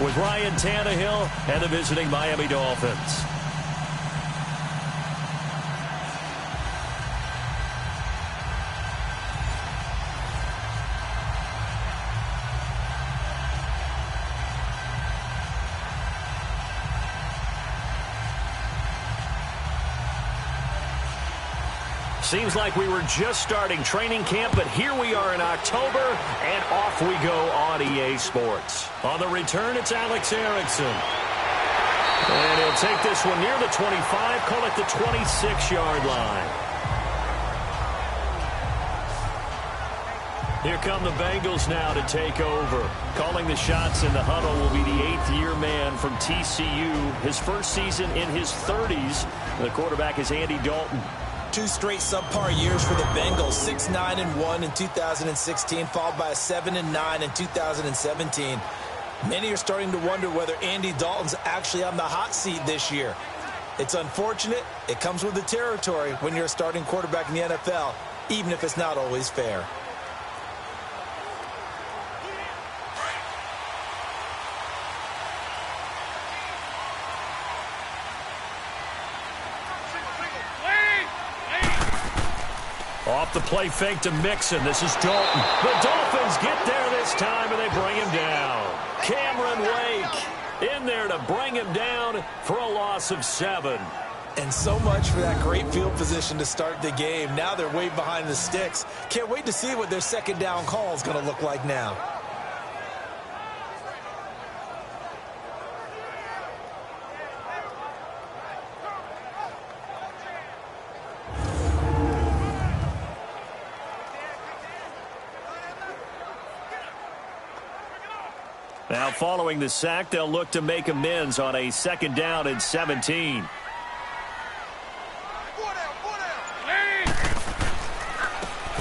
with Ryan Tannehill and the visiting Miami Dolphins. Seems like we were just starting training camp, but here we are in October, and off we go on EA Sports. On the return, it's Alex Erickson. And he'll take this one near the 25, call it the 26-yard line. Here come the Bengals now to take over. Calling the shots in the huddle will be the 8th-year man from TCU. His first season in his 30s. The quarterback is Andy Dalton. 2 straight subpar years for the Bengals, 6-9-1 in 2016, followed by a 7-9 in 2017. Many are starting to wonder whether Andy Dalton's actually on the hot seat this year. It's unfortunate. It comes with the territory when you're a starting quarterback in the NFL, even if it's not always fair. Off the play fake to Mixon. This is Dalton. The Dolphins get there this time, and they bring him down. Cameron Wake in there to bring him down for a loss of 7. And so much for that great field position to start the game. Now they're way behind the sticks. Can't wait to see what their second down call is going to look like now. Now following the sack, they'll look to make amends on a 2nd down and 17.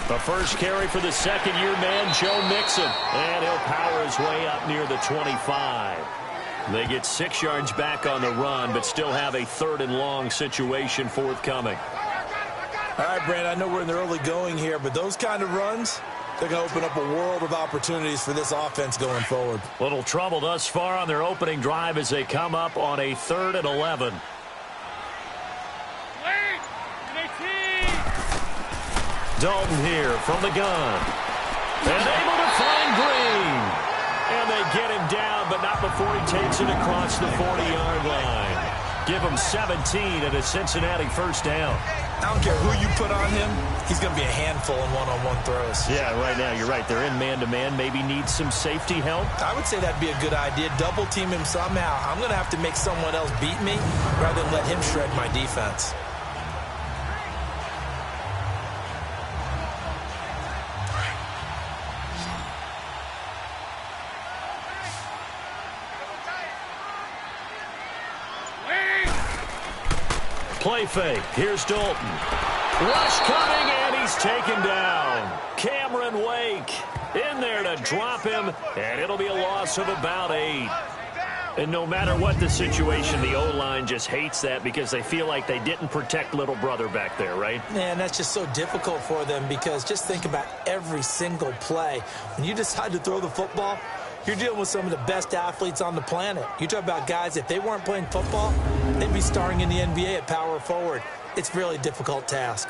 The first carry for the 2nd-year man, Joe Mixon. And he'll power his way up near the 25. They get 6 yards back on the run, but still have a 3rd and long situation forthcoming. All right, Brand, I know we're in the early going here, but those kind of runs, they're going to open up a world of opportunities for this offense going forward. Little trouble thus far on their opening drive as they come up on a 3rd and 11. Dalton here from the gun. And able to find Green. And they get him down, but not before he takes it across the 40-yard line. Give him 17 and a Cincinnati first down. I don't care who you put on him. He's going to be a handful in one-on-one throws. Yeah, right now, you're right. They're in man-to-man. Maybe need some safety help. I would say that'd be a good idea. Double team him somehow. I'm going to have to make someone else beat me rather than let him shred my defense. Play fake. Here's Dalton. Rush coming, and he's taken down. Cameron Wake in there to drop him, and it'll be a loss of about 8. And no matter what the situation, the O-line just hates that because they feel like they didn't protect little brother back there, right? Man, that's just so difficult for them because just think about every single play. When you decide to throw the football, you're dealing with some of the best athletes on the planet. You talk about guys, if they weren't playing football, they'd be starring in the NBA at power forward. It's a really difficult task.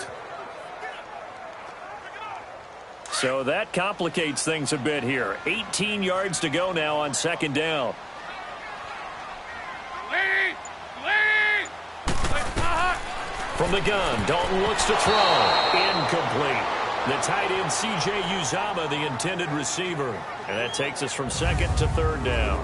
So that complicates things a bit here. 18 yards to go now on 2nd down. From the gun, Dalton looks to throw. Incomplete. The tight end, C.J. Uzomah, the intended receiver. And that takes us from 2nd to 3rd down.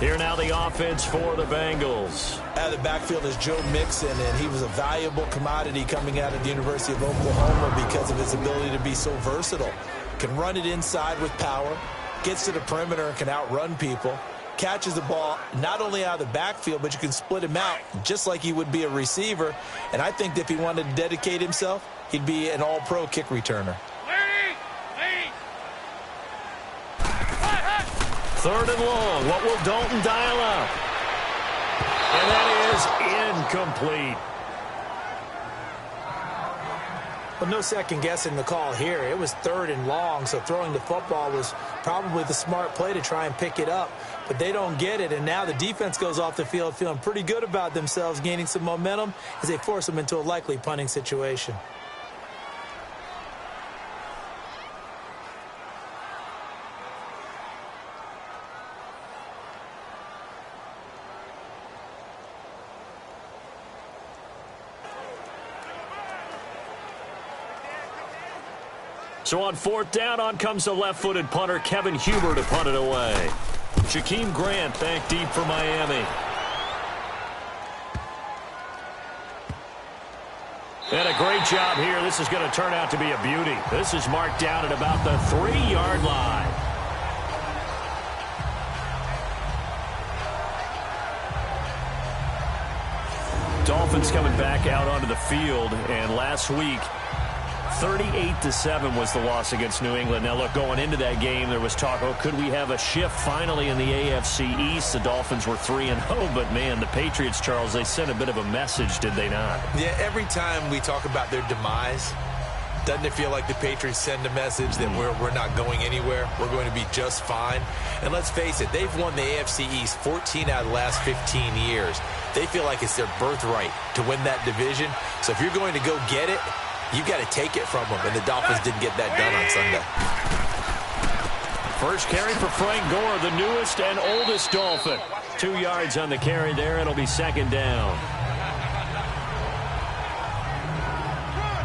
Here now the offense for the Bengals. Out of the backfield is Joe Mixon, and he was a valuable commodity coming out of the University of Oklahoma because of his ability to be so versatile. Can run it inside with power, gets to the perimeter and can outrun people, catches the ball not only out of the backfield, but you can split him out just like he would be a receiver. And I think that if he wanted to dedicate himself, he'd be an all-pro kick returner. 3rd and long. What will Dalton dial up? And that is incomplete. Well, no second guessing the call here. It was 3rd and long, so throwing the football was probably the smart play to try and pick it up. but they don't get it. And now the defense goes off the field feeling pretty good about themselves, gaining some momentum as they force them into a likely punting situation. So on fourth down, on comes the left-footed punter, Kevin Huber, to punt it away. Jakeem Grant back deep for Miami. And a great job here. This is going to turn out to be a beauty. This is marked down at about the 3-yard line. Dolphins coming back out onto the field, and last week 38-7 was the loss against New England. Now, look, going into that game, there was talk, oh, could we have a shift finally in the AFC East? The Dolphins were 3-0, but, man, the Patriots, Charles, they sent a bit of a message, did they not? Yeah, every time we talk about their demise, doesn't it feel like the Patriots send a message that we're not going anywhere? We're going to be just fine. And let's face it, they've won the AFC East 14 out of the last 15 years. They feel like it's their birthright to win that division. So if you're going to go get it, you've got to take it from them, and the Dolphins didn't get that done on Sunday. First carry for Frank Gore, the newest and oldest Dolphin. 2 yards on the carry there. It'll be second down.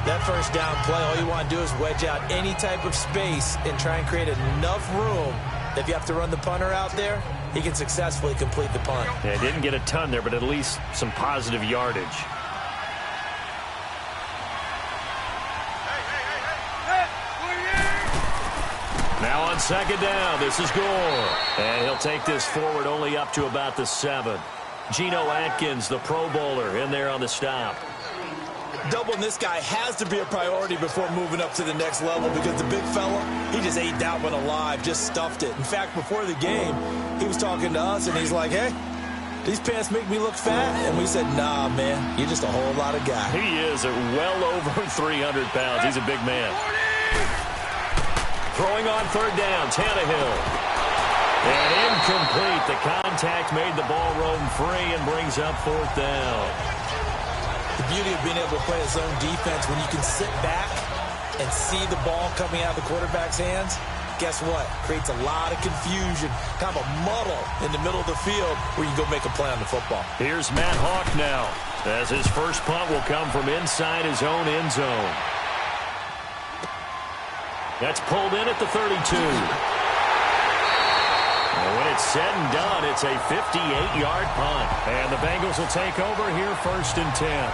That first down play, all you want to do is wedge out any type of space and try and create enough room that if you have to run the punter out there, he can successfully complete the punt. Yeah, didn't get a ton there, but at least some positive yardage. Now on second down, this is Gore. And he'll take this forward only up to about the 7. Geno Atkins, the Pro Bowler, in there on the stop. Doubling this guy has to be a priority before moving up to the next level, because the big fella, he just ate that one alive, just stuffed it. In fact, before the game, he was talking to us, and he's like, hey, these pants make me look fat. And we said, nah, man, you're just a whole lot of guy. He is at well over 300 pounds. He's a big man. Throwing on third down, Tannehill. And incomplete. The contact made the ball roam free and brings up fourth down. The beauty of being able to play a zone defense, when you can sit back and see the ball coming out of the quarterback's hands, guess what? Creates a lot of confusion, kind of a muddle in the middle of the field where you can go make a play on the football. Here's Matt Hawk now, as his first punt will come from inside his own end zone. That's pulled in at the 32. And when it's said and done, it's a 58-yard punt. And the Bengals will take over here, 1st and 10.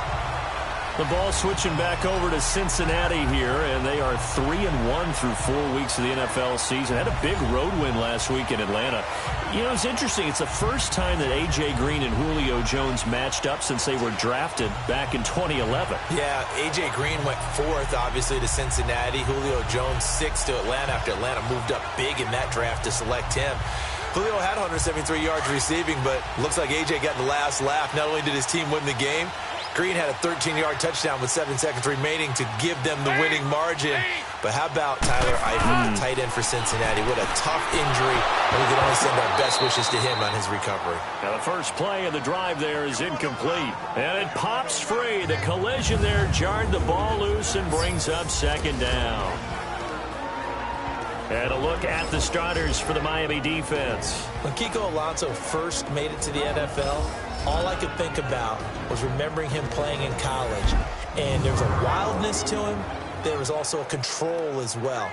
The ball switching back over to Cincinnati here, and they are 3-1 through 4 weeks of the NFL season. Had a big road win last week in Atlanta. You know, it's interesting. It's the first time that A.J. Green and Julio Jones matched up since they were drafted back in 2011. Yeah, A.J. Green went 4th, obviously, to Cincinnati. Julio Jones 6th to Atlanta after Atlanta moved up big in that draft to select him. Julio had 173 yards receiving, but looks like A.J. got the last laugh. Not only did his team win the game, Green had a 13-yard touchdown with 7 seconds remaining to give them the winning margin. But how about Tyler Eifert, the tight end for Cincinnati? What a tough injury, and we can only send our best wishes to him on his recovery. Now the first play of the drive there is incomplete. And it pops free. The collision there jarred the ball loose and brings up second down. And a look at the starters for the Miami defense. When Kiko Alonso first made it to the NFL, all I could think about was remembering him playing in college. And there's a wildness to him. There was also a control as well.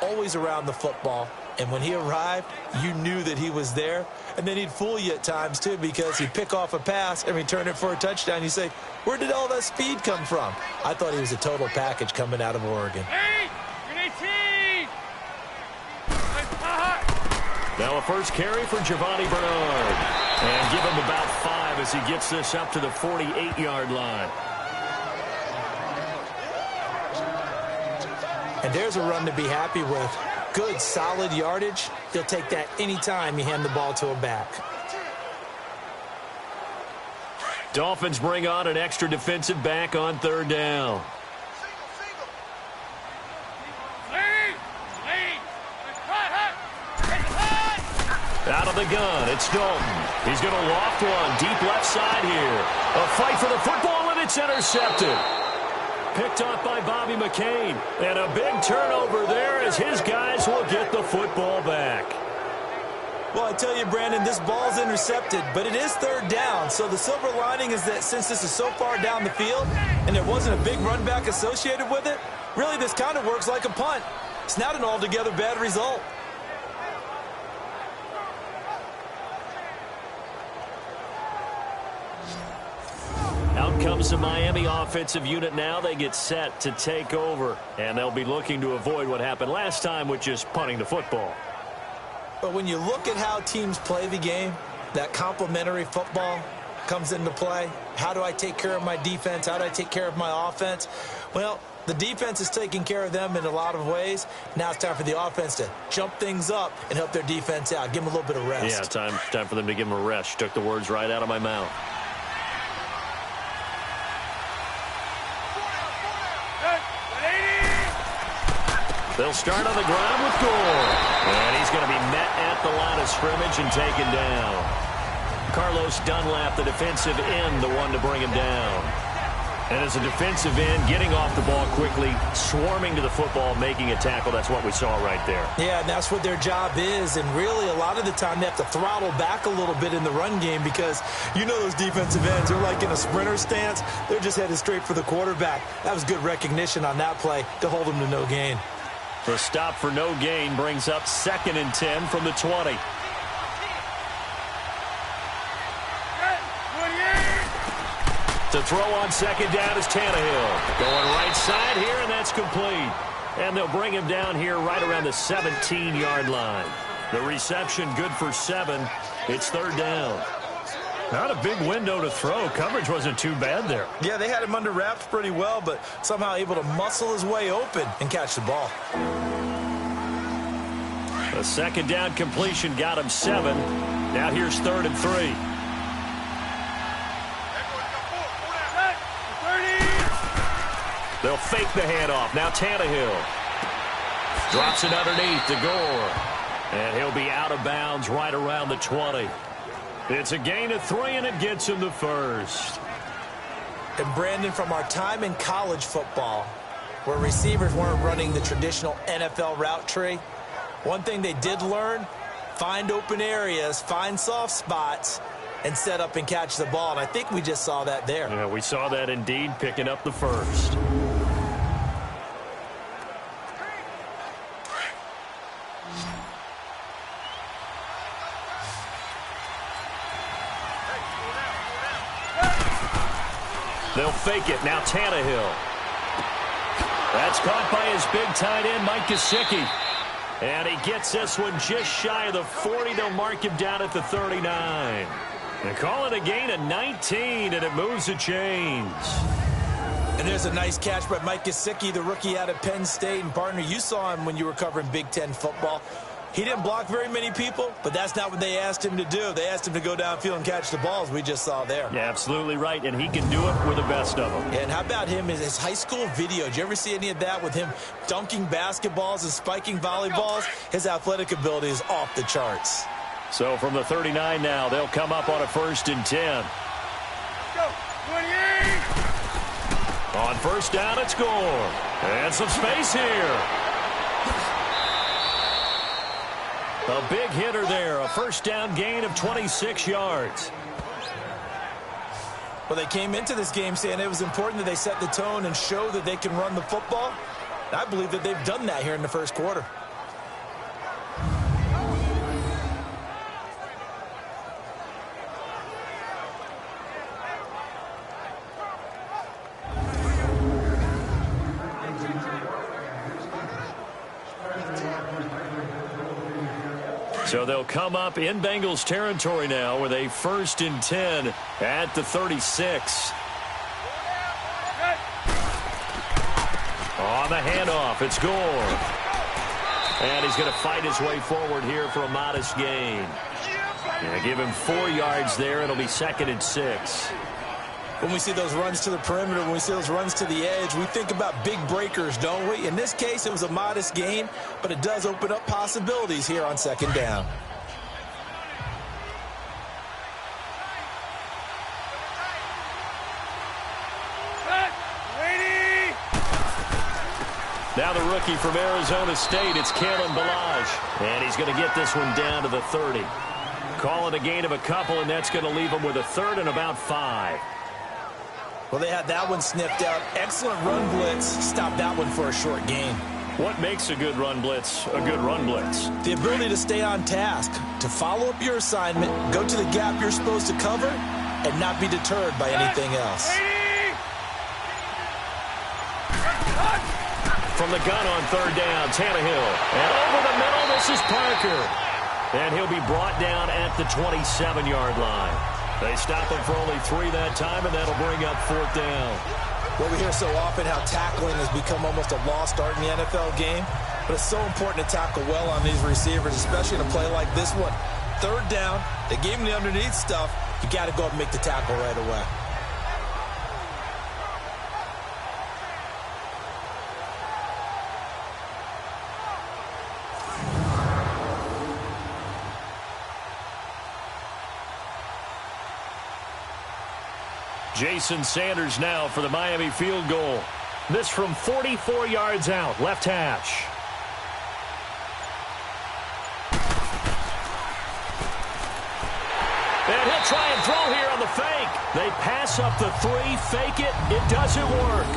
Always around the football. And when he arrived, you knew that he was there. And then he'd fool you at times, too, because he'd pick off a pass and return it for a touchdown. You say, where did all that speed come from? I thought he was a total package coming out of Oregon. Now a first carry for Giovanni Bernard. And give him about 5 as he gets this up to the 48-yard line. And there's a run to be happy with. Good, solid yardage. He'll take that anytime you hand the ball to a back. Dolphins bring on an extra defensive back on third down. Out of the gun, it's Dalton. He's going to loft one deep left side here. A fight for the football, and it's intercepted. Picked off by Bobby McCain. And a big turnover there as his guys will get the football back. Well, I tell you, Brandon, this ball's intercepted, but it is third down. So the silver lining is that since this is so far down the field and there wasn't a big run back associated with it, really this kind of works like a punt. It's not an altogether bad result. Out comes the Miami offensive unit now. They get set to take over, and they'll be looking to avoid what happened last time, which is punting the football. But when you look at how teams play the game, that complementary football comes into play. How do I take care of my defense? How do I take care of my offense? Well, the defense is taking care of them in a lot of ways. Now it's time for the offense to jump things up and help their defense out. Give them a little bit of rest. Yeah, time for them to give them a rest. You took the words right out of my mouth. They'll start on the ground with Gore. And he's going to be met at the line of scrimmage and taken down. Carlos Dunlap, the defensive end, the one to bring him down. And as a defensive end, getting off the ball quickly, swarming to the football, making a tackle, that's what we saw right there. Yeah, and that's what their job is. And really, a lot of the time, they have to throttle back a little bit in the run game because you know those defensive ends, they're like in a sprinter stance. They're just headed straight for the quarterback. That was good recognition on that play to hold them to no gain. The stop for no gain brings up 2nd and 10 from the 20. To throw on 2nd down is Tannehill. Going right side here, and that's complete. And they'll bring him down here right around the 17-yard line. The reception good for 7. It's 3rd down. Not a big window to throw. Coverage wasn't too bad there. Yeah, they had him under wraps pretty well, but somehow able to muscle his way open and catch the ball. A 2nd down completion got him 7. Now here's 3rd and 3. They'll fake the handoff. Now Tannehill drops it underneath to Gore. And he'll be out of bounds right around the 20. It's a gain of 3, and it gets him the first. And Brandon, from our time in college football, where receivers weren't running the traditional NFL route tree, one thing they did learn, find open areas, find soft spots, and set up and catch the ball. And I think we just saw that there. Yeah, we saw that indeed, picking up the first. They'll fake it. Now Tannehill. That's caught by his big tight end, Mike Gesicki. And he gets this one just shy of the 40. They'll mark him down at the 39. They call it a gain of 19, and it moves the chains. And there's a nice catch by Mike Gesicki, the rookie out of Penn State. And, partner, you saw him when you were covering Big Ten football. He didn't block very many people, but that's not what they asked him to do. They asked him to go downfield and catch the balls we just saw there. Yeah, absolutely right, and he can do it with the best of them. And how about him in his high school video? Did you ever see any of that with him dunking basketballs and spiking volleyballs? His athletic ability is off the charts. So from the 39 now, they'll come up on a 1st and 10. Go, 28! On 1st down, it's Gore. And some space here. A big hitter there, a 1st down gain of 26 yards. Well, they came into this game saying it was important that they set the tone and show that they can run the football. And I believe that they've done that here in the 1st quarter. So they'll come up in Bengals territory now with a 1st and 10 at the 36. On the handoff, it's Gore. And he's going to fight his way forward here for a modest gain. Yeah, give him 4 yards there. It'll be 2nd and 6. When we see those runs to the perimeter, when we see those runs to the edge, we think about big breakers, don't we? In this case, it was a modest gain, but it does open up possibilities here on 2nd down. Now the rookie from Arizona State, it's Kalen Ballage. And he's going to get this one down to the 30. Call it a gain of a couple, and that's going to leave him with a third and about 5. Well, they had that one sniffed out. Excellent run blitz. Stopped that one for a short gain. What makes a good run blitz a good run blitz? The ability to stay on task, to follow up your assignment, go to the gap you're supposed to cover, and not be deterred by anything else. From the gun on third down, Tannehill. And over the middle, this is Parker. And he'll be brought down at the 27-yard line. They stop him for only 3 that time, and that'll bring up 4th down. Well, we hear so often how tackling has become almost a lost art in the NFL game, but it's so important to tackle well on these receivers, especially in a play like this one. Third down, they gave him the underneath stuff. You got to go up and make the tackle right away. Jason Sanders now for the Miami field goal. This from 44 yards out, left hash. And he'll try and throw here on the fake. They pass up the 3, fake it. It doesn't work.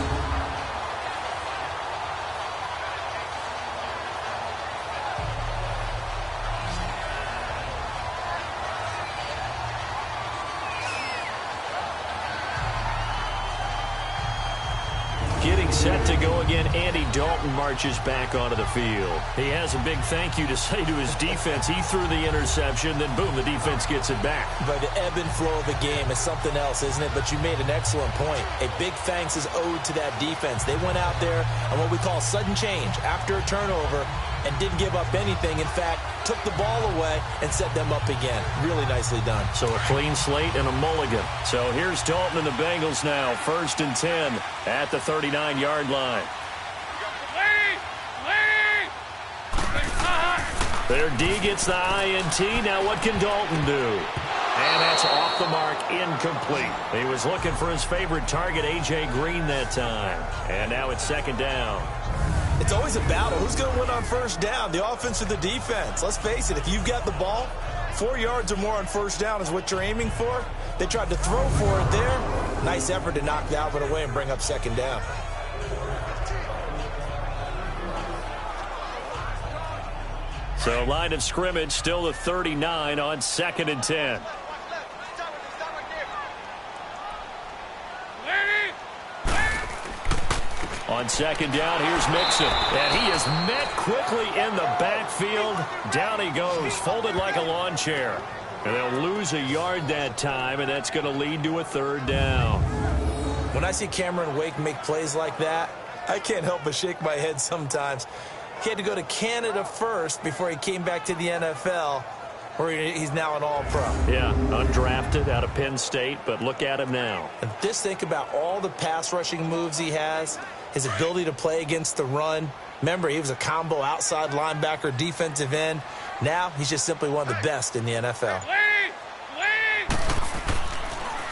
Getting set to go again, Andy Dalton marches back onto the field. He has a big thank you to say to his defense. He threw the interception, then boom, the defense gets it back. But the ebb and flow of the game is something else, isn't it? But you made an excellent point. A big thanks is owed to that defense. They went out there on what we call sudden change after a turnover and didn't give up anything. In fact, took the ball away and set them up again. Really nicely done. So a clean slate and a mulligan. So here's Dalton and the Bengals now. 1st and 10 at the 39-yard line. Their D gets the INT. Now what can Dalton do? And that's off the mark, incomplete. He was looking for his favorite target, A.J. Green, that time. And now it's 2nd down. It's always a battle. Who's going to win on 1st down, the offense or the defense? Let's face it, if you've got the ball, 4 yards or more on 1st down is what you're aiming for. They tried to throw for it there. Nice effort to knock that one away and bring up 2nd down. So line of scrimmage still the 39 on 2nd and 10. On 2nd down, here's Mixon. And he is met quickly in the backfield. Down he goes, folded like a lawn chair. And they'll lose a yard that time, and that's going to lead to a 3rd down. When I see Cameron Wake make plays like that, I can't help but shake my head sometimes. He had to go to Canada first before he came back to the NFL, where he's now an all-pro. Yeah, undrafted out of Penn State, but look at him now. And just think about all the pass rushing moves he has, his ability to play against the run. Remember, he was a combo outside linebacker, defensive end. Now he's just simply one of the best in the NFL.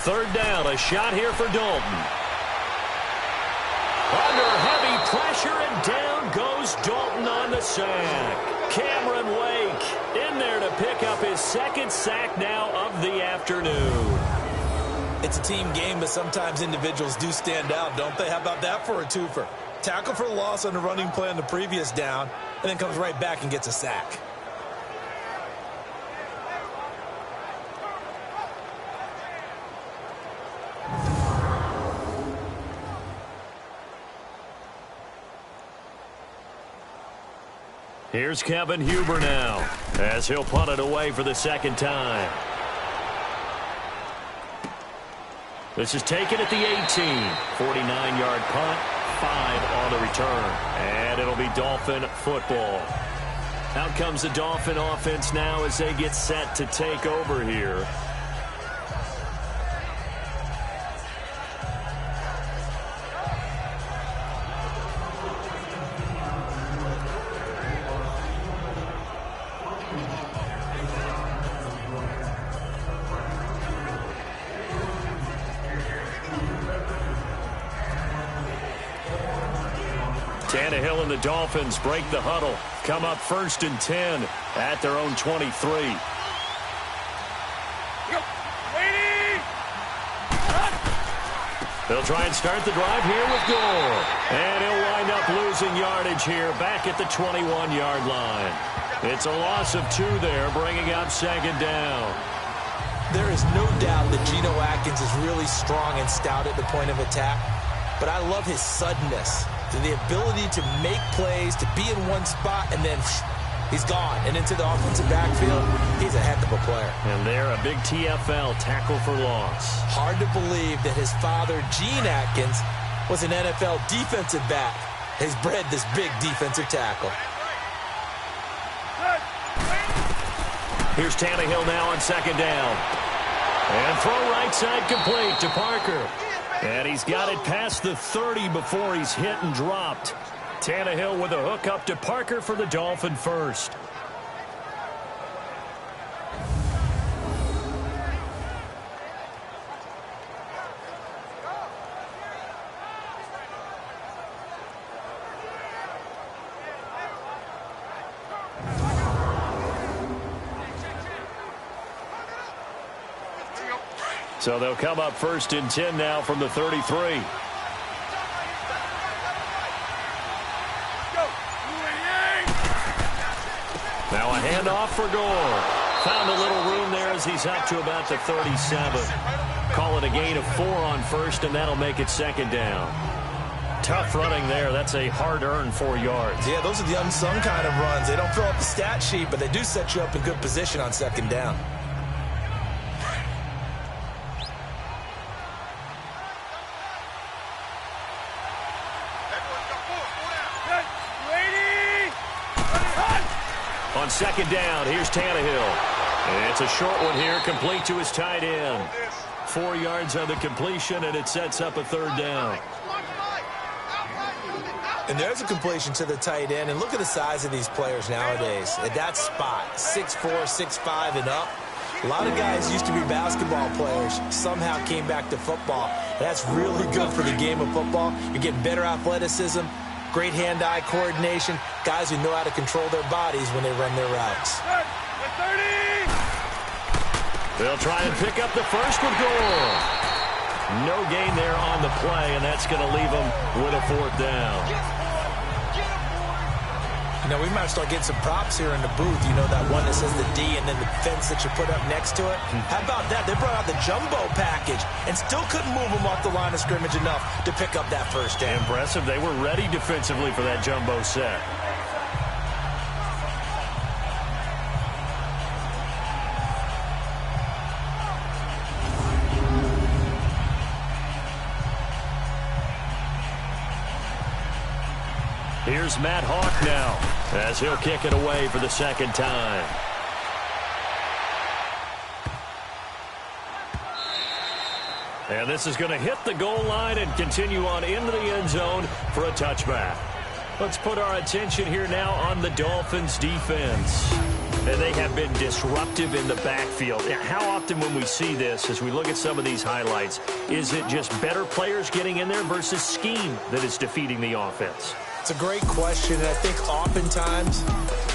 3rd down, a shot here for Dalton. Under heavy pressure, and down goes Dalton on the sack. Cameron Wake in there to pick up his 2nd sack now of the afternoon. It's a team game, but sometimes individuals do stand out, don't they? How about that for a twofer? Tackle for loss on the running play on the previous down, and then comes right back and gets a sack. Here's Kevin Huber now, as he'll punt it away for the 2nd time. This is taken at the 18. 49-yard punt, 5 on the return. And it'll be Dolphin football. Out comes the Dolphin offense now as they get set to take over here. Tannehill and the Dolphins break the huddle. Come up 1st and 10 at their own 23. They'll try and start the drive here with Gore. And he'll wind up losing yardage here back at the 21-yard line. It's a loss of 2 there, bringing up 2nd down. There is no doubt that Geno Atkins is really strong and stout at the point of attack. But I love his suddenness, the ability to make plays, to be in one spot, and then he's gone. And into the offensive backfield, he's a heck of a player. And they're a big TFL, tackle for loss. Hard to believe that his father, Gene Atkins, was an NFL defensive back. He's bred this big defensive tackle. Here's Tannehill now on 2nd down. And throw right side complete to Parker. And he's got it past the 30 before he's hit and dropped. Tannehill with a hook up to Parker for the Dolphin first. So they'll come up 1st and 10 now from the 33. Now a handoff for Gore. Found a little room there as he's up to about the 37. Call it a gain of 4 on 1st, and that'll make it 2nd down. Tough running there. That's a hard-earned 4 yards. Yeah, those are the unsung kind of runs. They don't fill up the stat sheet, but they do set you up in good position on 2nd down. On 2nd down, here's Tannehill. And it's a short one here, complete to his tight end. 4 yards on the completion, and it sets up a 3rd down. And there's a completion to the tight end. And look at the size of these players nowadays. At that spot, 6'4", 6'5", and up. A lot of guys used to be basketball players, somehow came back to football. That's really good for the game of football. You're getting better athleticism, great hand-eye coordination, guys who know how to control their bodies when they run their routes. They'll try and pick up the first with Gore. No gain there on the play, and that's going to leave them with a 4th down. You know, we might start getting some props here in the booth. You know, that one that says the D and then the fence that you put up next to it. How about that? They brought out the jumbo package and still couldn't move them off the line of scrimmage enough to pick up that 1st down. Impressive. They were ready defensively for that jumbo set. Here's Matt Hawk now as he'll kick it away for the 2nd time. And this is going to hit the goal line and continue on into the end zone for a touchback. Let's put our attention here now on the Dolphins defense. And they have been disruptive in the backfield. How often when we see this, as we look at some of these highlights, is it just better players getting in there versus scheme that is defeating the offense? It's a great question, and I think oftentimes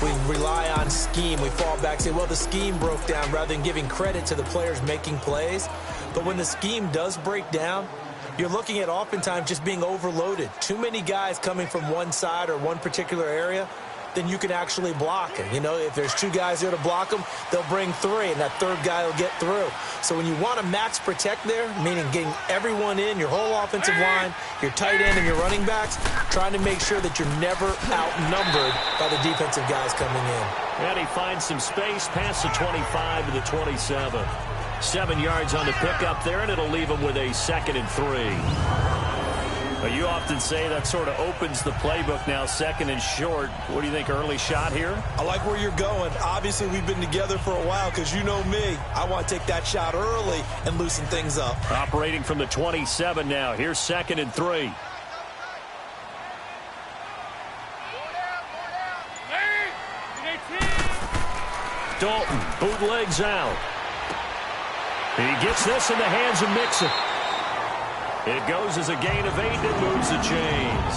we rely on scheme. We fall back and say, well, the scheme broke down, rather than giving credit to the players making plays. But when the scheme does break down, you're looking at oftentimes just being overloaded. Too many guys coming from one side or one particular area, then you can actually block it. You know, if there's 2 guys there to block them, they'll bring 3, and that 3rd guy will get through. So when you want to max protect there, meaning getting everyone in, your whole offensive line, your tight end and your running backs, trying to make sure that you're never outnumbered by the defensive guys coming in. And he finds some space past the 25 to the 27. 7 yards on the pickup there, and it'll leave him with a 2nd and 3. You often say that sort of opens the playbook now, 2nd and short. What do you think, early shot here? I like where you're going. Obviously, we've been together for a while because you know me. I want to take that shot early and loosen things up. Operating from the 27 now. Here's 2nd and 3. Dalton bootlegs out. He gets this in the hands of Mixon. It goes as a gain of 8 and moves the chains.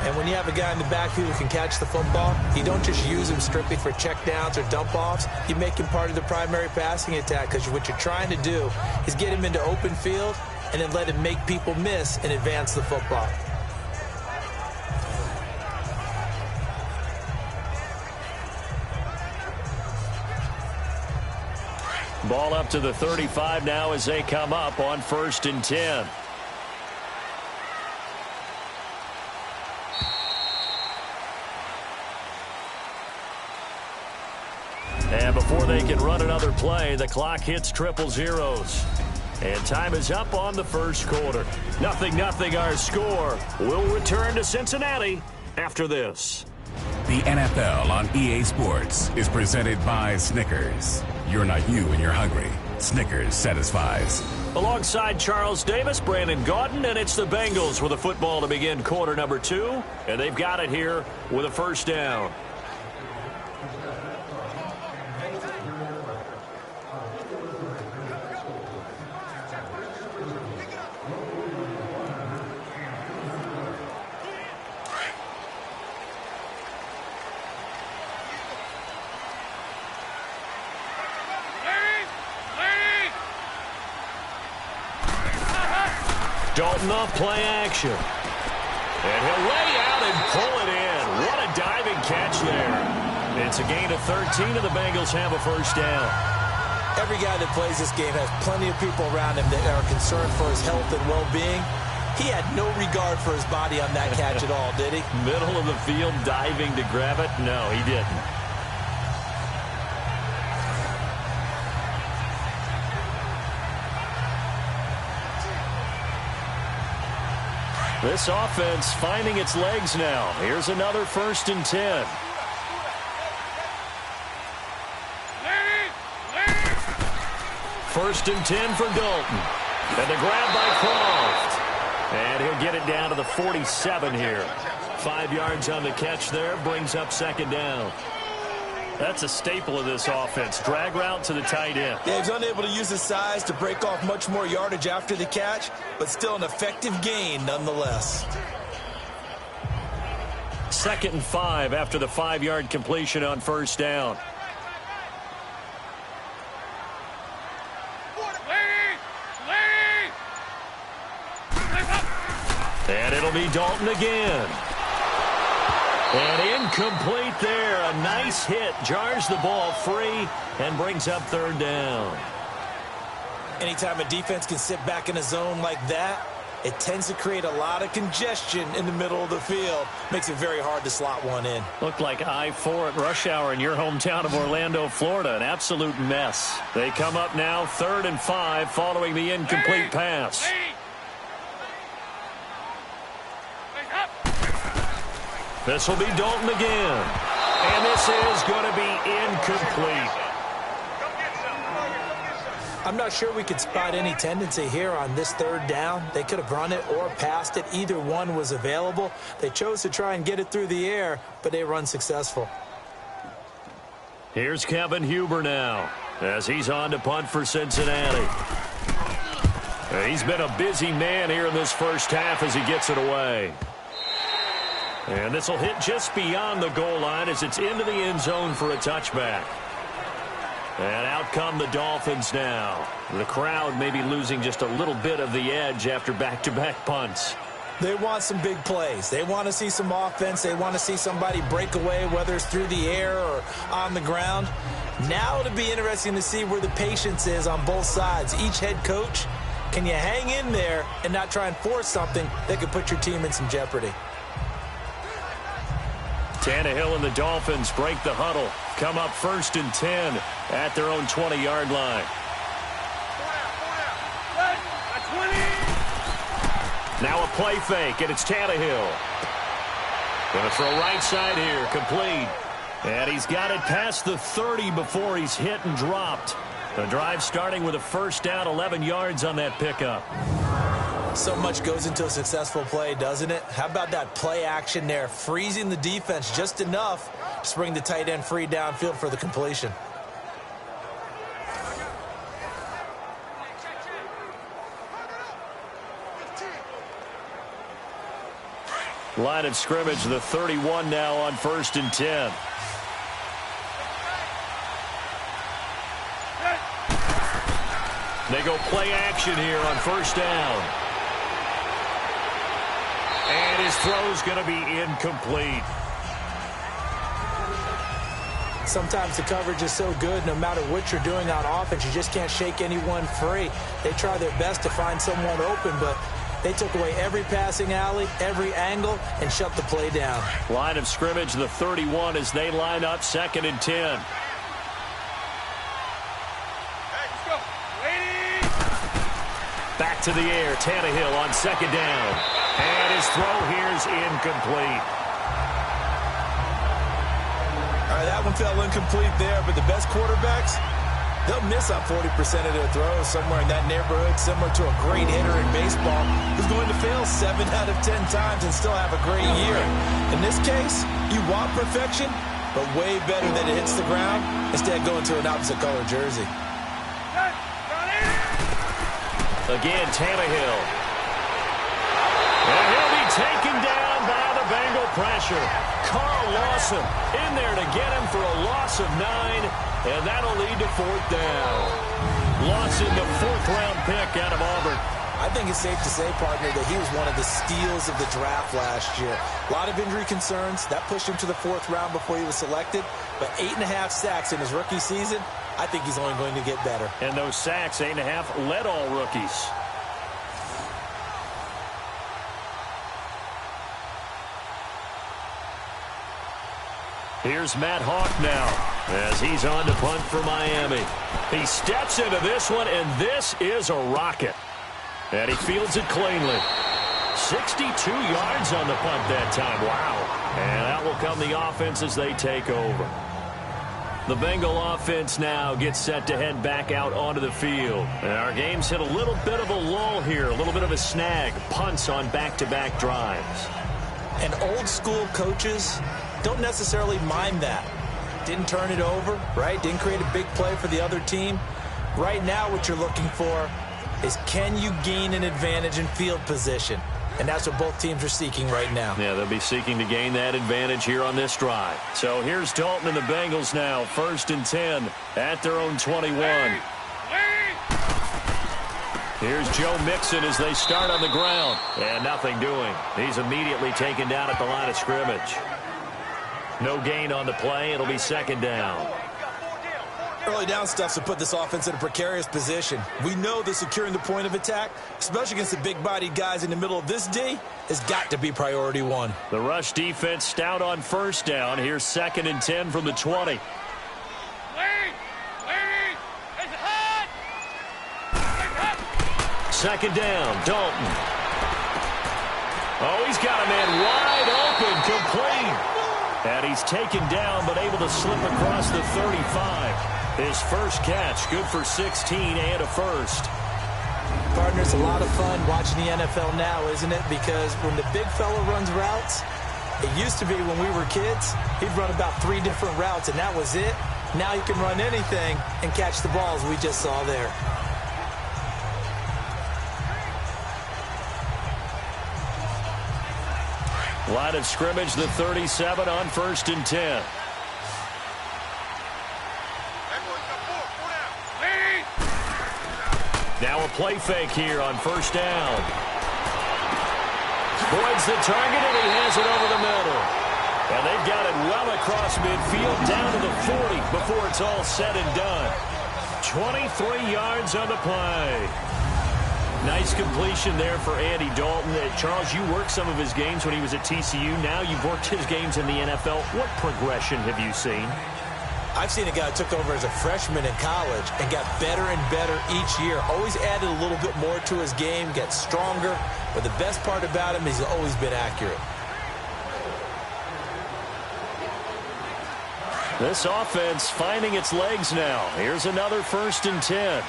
And when you have a guy in the backfield who can catch the football, you don't just use him strictly for checkdowns or dump-offs. You make him part of the primary passing attack, because what you're trying to do is get him into open field and then let him make people miss and advance the football. Ball up to the 35 now as they come up on 1st and 10. And before they can run another play, the clock hits triple zeros. And time is up on the first quarter. 0-0 our score. We'll return to Cincinnati after this. The NFL on EA Sports is presented by Snickers. You're not you when you're hungry. Snickers satisfies. Alongside Charles Davis, Brandon Gaudin, and it's the Bengals with a football to begin quarter number 2. And they've got it here with a first down. Dalton off play action. And he'll lay out and pull it in. What a diving catch there. It's a gain of 13, and the Bengals have a first down. Every guy that plays this game has plenty of people around him that are concerned for his health and well-being. He had no regard for his body on that catch at all, did he? Middle of the field, diving to grab it? No, he didn't. This offense finding its legs now. Here's another 1st and 10. First and 10 for Dalton. And the grab by Croft. And he'll get it down to the 47 here. 5 yards on the catch there. Brings up 2nd down. That's a staple of this offense. Drag route to the tight end. Yeah, he's unable to use his size to break off much more yardage after the catch, but still an effective gain nonetheless. 2nd and 5 after the 5-yard completion on 1st down. And it'll be Dalton again. And incomplete there. A nice hit. Jars the ball free and brings up 3rd down. Anytime a defense can sit back in a zone like that, it tends to create a lot of congestion in the middle of the field. Makes it very hard to slot one in. Looked like I-4 at rush hour in your hometown of Orlando, Florida. An absolute mess. They come up now 3rd and 5 following the incomplete pass. This will be Dalton again. And this is going to be incomplete. I'm not sure we could spot any tendency here on this 3rd down. They could have run it or passed it. Either one was available. They chose to try and get it through the air, but they were unsuccessful. Here's Kevin Huber now as he's on to punt for Cincinnati. He's been a busy man here in this first half as he gets it away. And this will hit just beyond the goal line as it's into the end zone for a touchback. And out come the Dolphins now. The crowd may be losing just a little bit of the edge after back-to-back punts. They want some big plays. They want to see some offense. They want to see somebody break away, whether it's through the air or on the ground. Now it'll be interesting to see where the patience is on both sides. Each head coach, can you hang in there and not try and force something that could put your team in some jeopardy? Tannehill and the Dolphins break the huddle. Come up 1st and 10 at their own 20-yard line. Now a play fake, and it's Tannehill. Going to throw right side here, complete. And he's got it past the 30 before he's hit and dropped. The drive starting with a first down, 11 yards on that pickup. So much goes into a successful play, doesn't it? How about that play action there, freezing the defense just enough to bring the tight end free downfield for the completion. Line of scrimmage, the 31 now on 1st and 10. They go play action here on 1st down. And his throw's going to be incomplete. Sometimes the coverage is so good, no matter what you're doing on offense, you just can't shake anyone free. They try their best to find someone open, but they took away every passing alley, every angle, and shut the play down. Line of scrimmage, the 31 as they line up 2nd and 10. Back to the air, Tannehill on 2nd down. And his throw here is incomplete. All right, that one fell incomplete there, but the best quarterbacks, they'll miss on 40% of their throws, somewhere in that neighborhood, similar to a great hitter in baseball who's going to fail 7 out of 10 times and still have a great year. In this case, you want perfection, but way better that it hits the ground instead of going to an opposite color jersey. Again, Tannehill. And he'll be taken down by the Bengal pressure. Carl Lawson in there to get him for a loss of 9, and that'll lead to 4th down. Lawson, the 4th-round pick out of Auburn. I think it's safe to say, partner, that he was one of the steals of the draft last year. A lot of injury concerns. That pushed him to the 4th round before he was selected. But 8.5 sacks in his rookie season, I think he's only going to get better. And those sacks, 8.5, led all rookies. Here's Matt Hawk now as he's on to punt for Miami. He steps into this one, and this is a rocket. And he fields it cleanly. 62 yards on the punt that time. Wow. And that will come the offense as they take over. The Bengal offense now gets set to head back out onto the field. And our game's hit a little bit of a lull here, a little bit of a snag. Punts on back-to-back drives. And old-school coaches don't necessarily mind that. Didn't turn it over, right? Didn't create a big play for the other team. Right now what you're looking for is, can you gain an advantage in field position? And that's what both teams are seeking right now. Yeah, they'll be seeking to gain that advantage here on this drive. So here's Dalton and the Bengals now, 1st and 10 at their own 21. Here's Joe Mixon as they start on the ground. And nothing doing. He's immediately taken down at the line of scrimmage. No gain on the play. It'll be 2nd down. Early down stuff to put this offense in a precarious position. We know that securing the point of attack, especially against the big-bodied guys in the middle of this D, has got to be priority 1. The rush defense stout on 1st down. Here's 2nd and 10 from the 20. Second down, Dalton. Oh, he's got a man wide open, complete. And he's taken down, but able to slip across the 35. His first catch, good for 16 and a first. Partner, it's a lot of fun watching the NFL now, isn't it? Because when the big fella runs routes, it used to be when we were kids, he'd run about 3 different routes, and that was it. Now he can run anything and catch the balls we just saw there. Line of scrimmage, the 37 on 1st and 10. Now a play fake here on 1st down. Boyd's the target, and he has it over the middle. And they've got it well across midfield, down to the 40 before it's all said and done. 23 yards on the play. Nice completion there for Andy Dalton. Charles, you worked some of his games when he was at TCU. Now you've worked his games in the NFL. What progression have you seen? I've seen a guy who took over as a freshman in college and got better and better each year. Always added a little bit more to his game, gets stronger. But the best part about him is he's always been accurate. This offense finding its legs now. Here's another 1st and 10.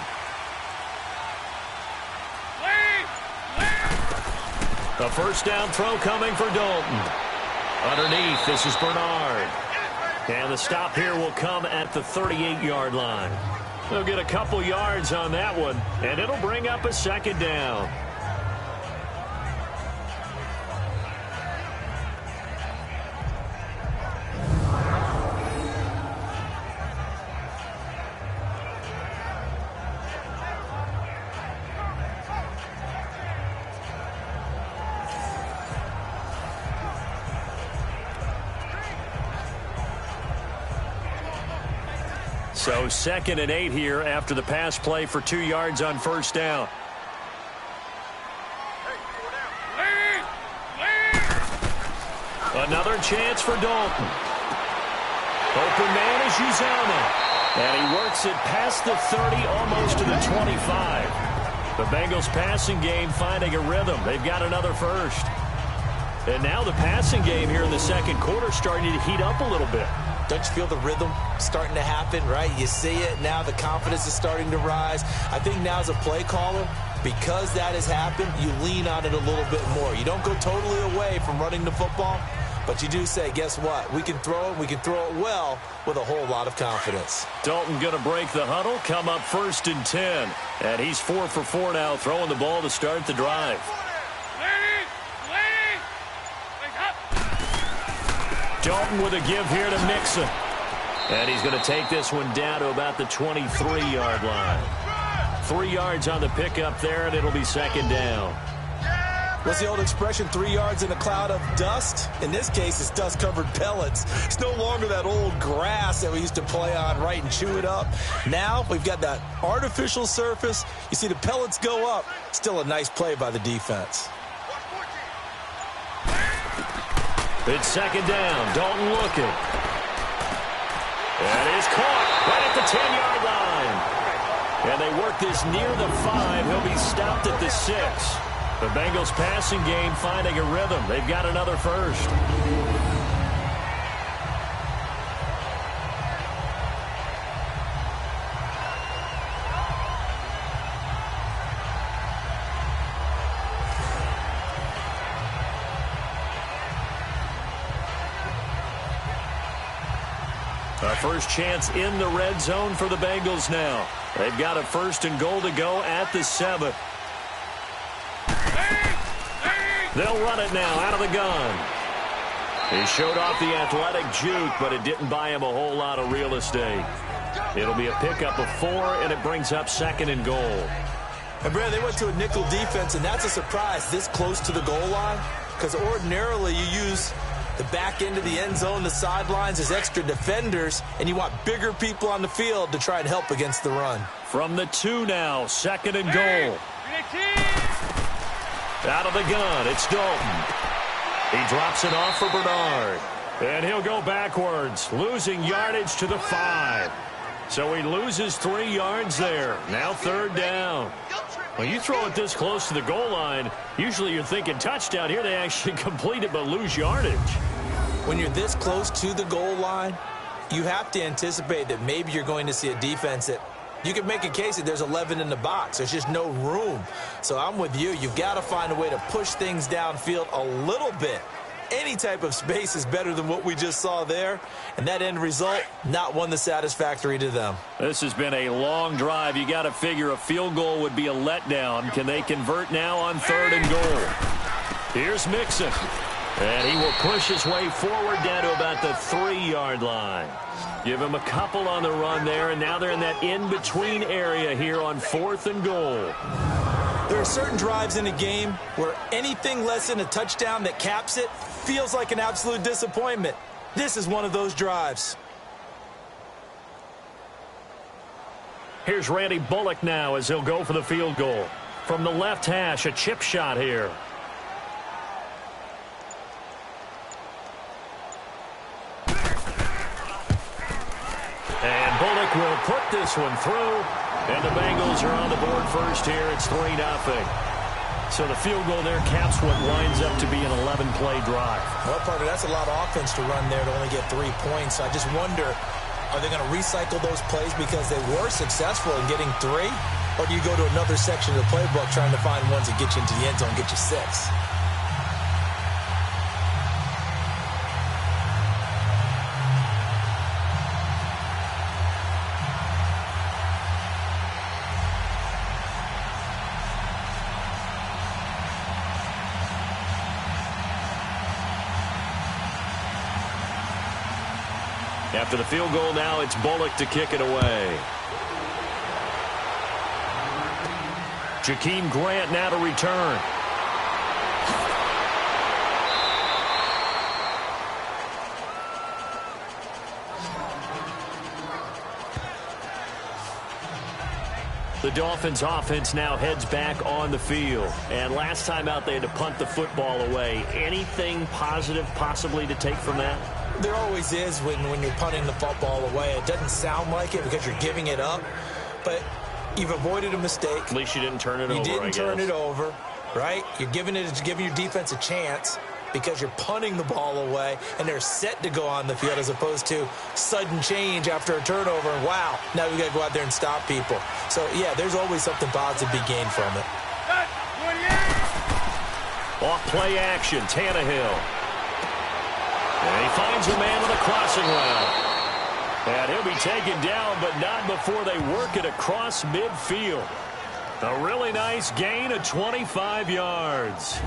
A 1st down throw coming for Dalton. Underneath, this is Bernard. And the stop here will come at the 38-yard line. They'll get a couple yards on that one, and it'll bring up a 2nd down. So 2nd and 8 here after the pass play for 2 yards on first down. Another chance for Dalton. Open man is Uzomah. And he works it past the 30, almost to the 25. The Bengals passing game finding a rhythm. They've got another first. And now the passing game here in the second quarter starting to heat up a little bit. Don't you feel the rhythm starting to happen, right? You see it now. The confidence is starting to rise. I think now as a play caller, because that has happened, you lean on it a little bit more. You don't go totally away from running the football, but you do say, guess what? We can throw it. We can throw it well with a whole lot of confidence. Dalton going to break the huddle, come up 1st and 10. And he's 4 for 4 now, throwing the ball to start the drive. Dalton with a give here to Mixon. And he's going to take this one down to about the 23-yard line. 3 yards on the pickup there, and it'll be 2nd down. What's the old expression, 3 yards in a cloud of dust? In this case, it's dust-covered pellets. It's no longer that old grass that we used to play on, right, and chew it up. Now we've got that artificial surface. You see the pellets go up. Still a nice play by the defense. It's 2nd down. Dalton looking. And is caught right at the 10-yard line. And they work this near the 5. He'll be stopped at the 6. The Bengals passing game finding a rhythm. They've got another first. A first chance in the red zone for the Bengals now. They've got a 1st and goal to go at the 7. They'll run it now out of the gun. He showed off the athletic juke, but it didn't buy him a whole lot of real estate. It'll be a pickup of 4, and it brings up 2nd and goal. And, Brad, they went to a nickel defense, and that's a surprise this close to the goal line, because ordinarily you use the back end of the end zone, the sidelines as extra defenders, and you want bigger people on the field to try and help against the run. From the 2 now, 2nd and goal. Out of the gun, it's Dalton. He drops it off for Bernard. And he'll go backwards, losing yardage to the 5. So he loses 3 yards there. Now 3rd down. When you throw it this close to the goal line, usually you're thinking touchdown. Here they actually complete it but lose yardage. When you're this close to the goal line, you have to anticipate that maybe you're going to see a defense that you can make a case that there's 11 in the box. There's just no room. So I'm with you. You've got to find a way to push things downfield a little bit. Any type of space is better than what we just saw there. And that end result, not one that's satisfactory to them. This has been a long drive. You got to figure a field goal would be a letdown. Can they convert now on 3rd and goal? Here's Mixon. And he will push his way forward down to about the 3-yard line. Give him a couple on the run there, and now they're in that in-between area here on 4th and goal. There are certain drives in a game where anything less than a touchdown that caps it feels like an absolute disappointment. This is one of those drives. Here's Randy Bullock now as he'll go for the field goal. From the left hash, a chip shot here. And Bullock will put this one through. And the Bengals are on the board first here. It's 3-0. So the field goal there caps what winds up to be an 11-play drive. Well, partner, that's a lot of offense to run there to only get 3 points. I just wonder, are they going to recycle those plays because they were successful in getting 3? Or do you go to another section of the playbook trying to find ones that get you into the end zone and get you 6? After the field goal now, it's Bullock to kick it away. Jakeem Grant now to return. The Dolphins offense now heads back on the field. And last time out, they had to punt the football away. Anything positive possibly to take from that? There always is when you're punting the football away. It doesn't sound like it because you're giving it up, but you've avoided a mistake. At least you didn't turn it over, You didn't turn it over, right? You're giving your defense a chance because you're punting the ball away, and they're set to go on the field as opposed to sudden change after a turnover. And wow, now we got to go out there and stop people. So, yeah, there's always something positive to be gained from it. Off play action, Tannehill. And he finds a man on the crossing route. And he'll be taken down, but not before they work it across midfield. A really nice gain of 25 yards.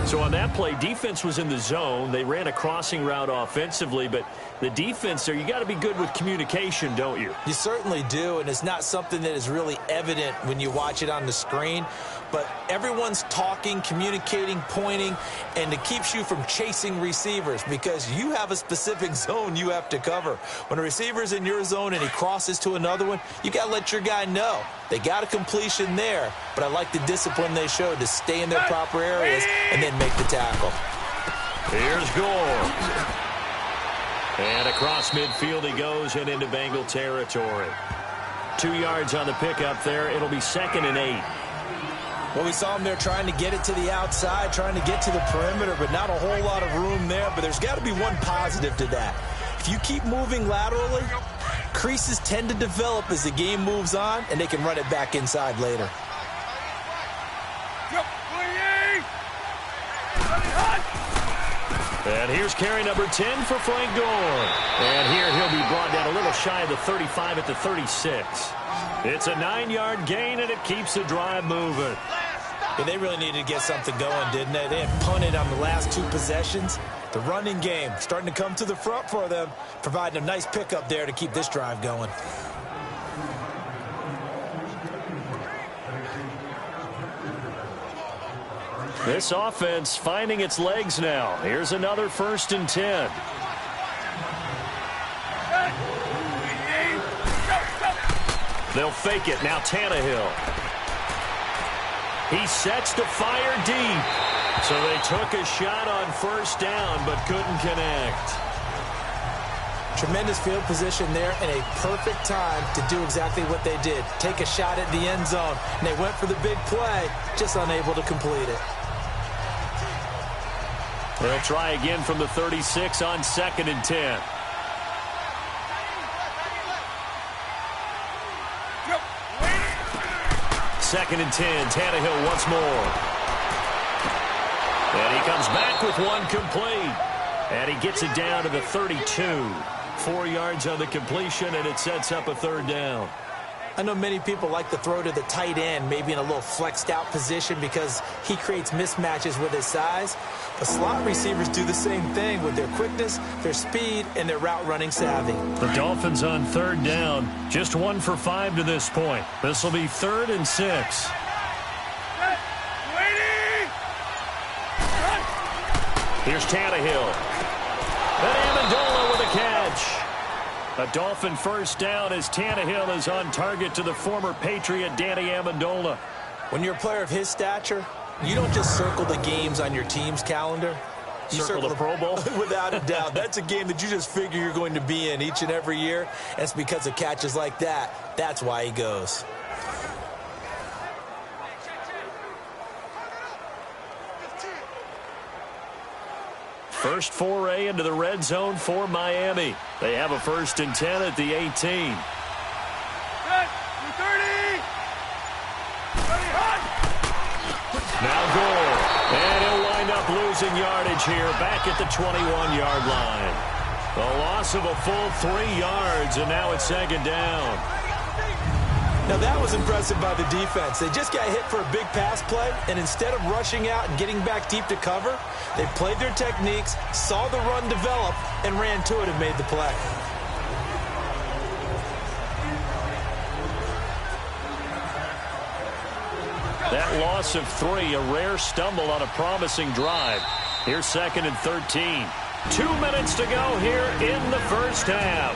So on that play, defense was in the zone. They ran a crossing route offensively, but the defense there, you got to be good with communication, don't you? You certainly do, and it's not something that is really evident when you watch it on the screen. But everyone's talking, communicating, pointing, and it keeps you from chasing receivers because you have a specific zone you have to cover. When a receiver's in your zone and he crosses to another one, you got to let your guy know. They got a completion there, but I like the discipline they showed to stay in their proper areas and then make the tackle. Here's Gore. And across midfield he goes and into Bengal territory. 2 yards on the pickup there. It'll be 2nd and 8. Well, we saw him there trying to get it to the outside, trying to get to the perimeter, but not a whole lot of room there. But there's got to be one positive to that. If you keep moving laterally, creases tend to develop as the game moves on, and they can run it back inside later. And here's carry number 10 for Frank Gore. And here he'll be brought down a little shy of the 35 at the 36. It's a 9-yard gain, and it keeps the drive moving. Yeah, they really needed to get something going, didn't they? They had punted on the last 2 possessions. The running game starting to come to the front for them, providing a nice pickup there to keep this drive going. This offense finding its legs now. Here's another 1st and 10. They'll fake it. Now Tannehill. He sets to fire deep. So they took a shot on 1st down, but couldn't connect. Tremendous field position there and a perfect time to do exactly what they did. Take a shot at the end zone. And they went for the big play, just unable to complete it. They'll try again from the 36 on 2nd and 10. Second and 10, Tannehill once more. And he comes back with one complete. And he gets it down to the 32. 4 yards on the completion, and it sets up a 3rd down. I know many people like to throw to the tight end, maybe in a little flexed out position because he creates mismatches with his size. But slot receivers do the same thing with their quickness, their speed, and their route running savvy. The Dolphins on 3rd down, just 1 for 5 to this point. This will be 3rd and 6. Here's Tannehill. And Amendola with a catch. A Dolphin 1st down as Tannehill is on target to the former Patriot Danny Amendola. When you're a player of his stature, you don't just circle the games on your team's calendar. You circle the Pro Bowl? Without a doubt. That's a game that you just figure you're going to be in each and every year. And it's because of catches like that. That's why he goes. First foray into the red zone for Miami. They have a 1st and 10 at the 18. Now Gore. And he'll wind up losing yardage here back at the 21-yard line. A loss of a full 3 yards, and now it's 2nd down. Now that was impressive by the defense. They just got hit for a big pass play, and instead of rushing out and getting back deep to cover, they played their techniques, saw the run develop, and ran to it and made the play. That loss of 3, a rare stumble on a promising drive. Here's 2nd and 13. 2 minutes to go here in the first half.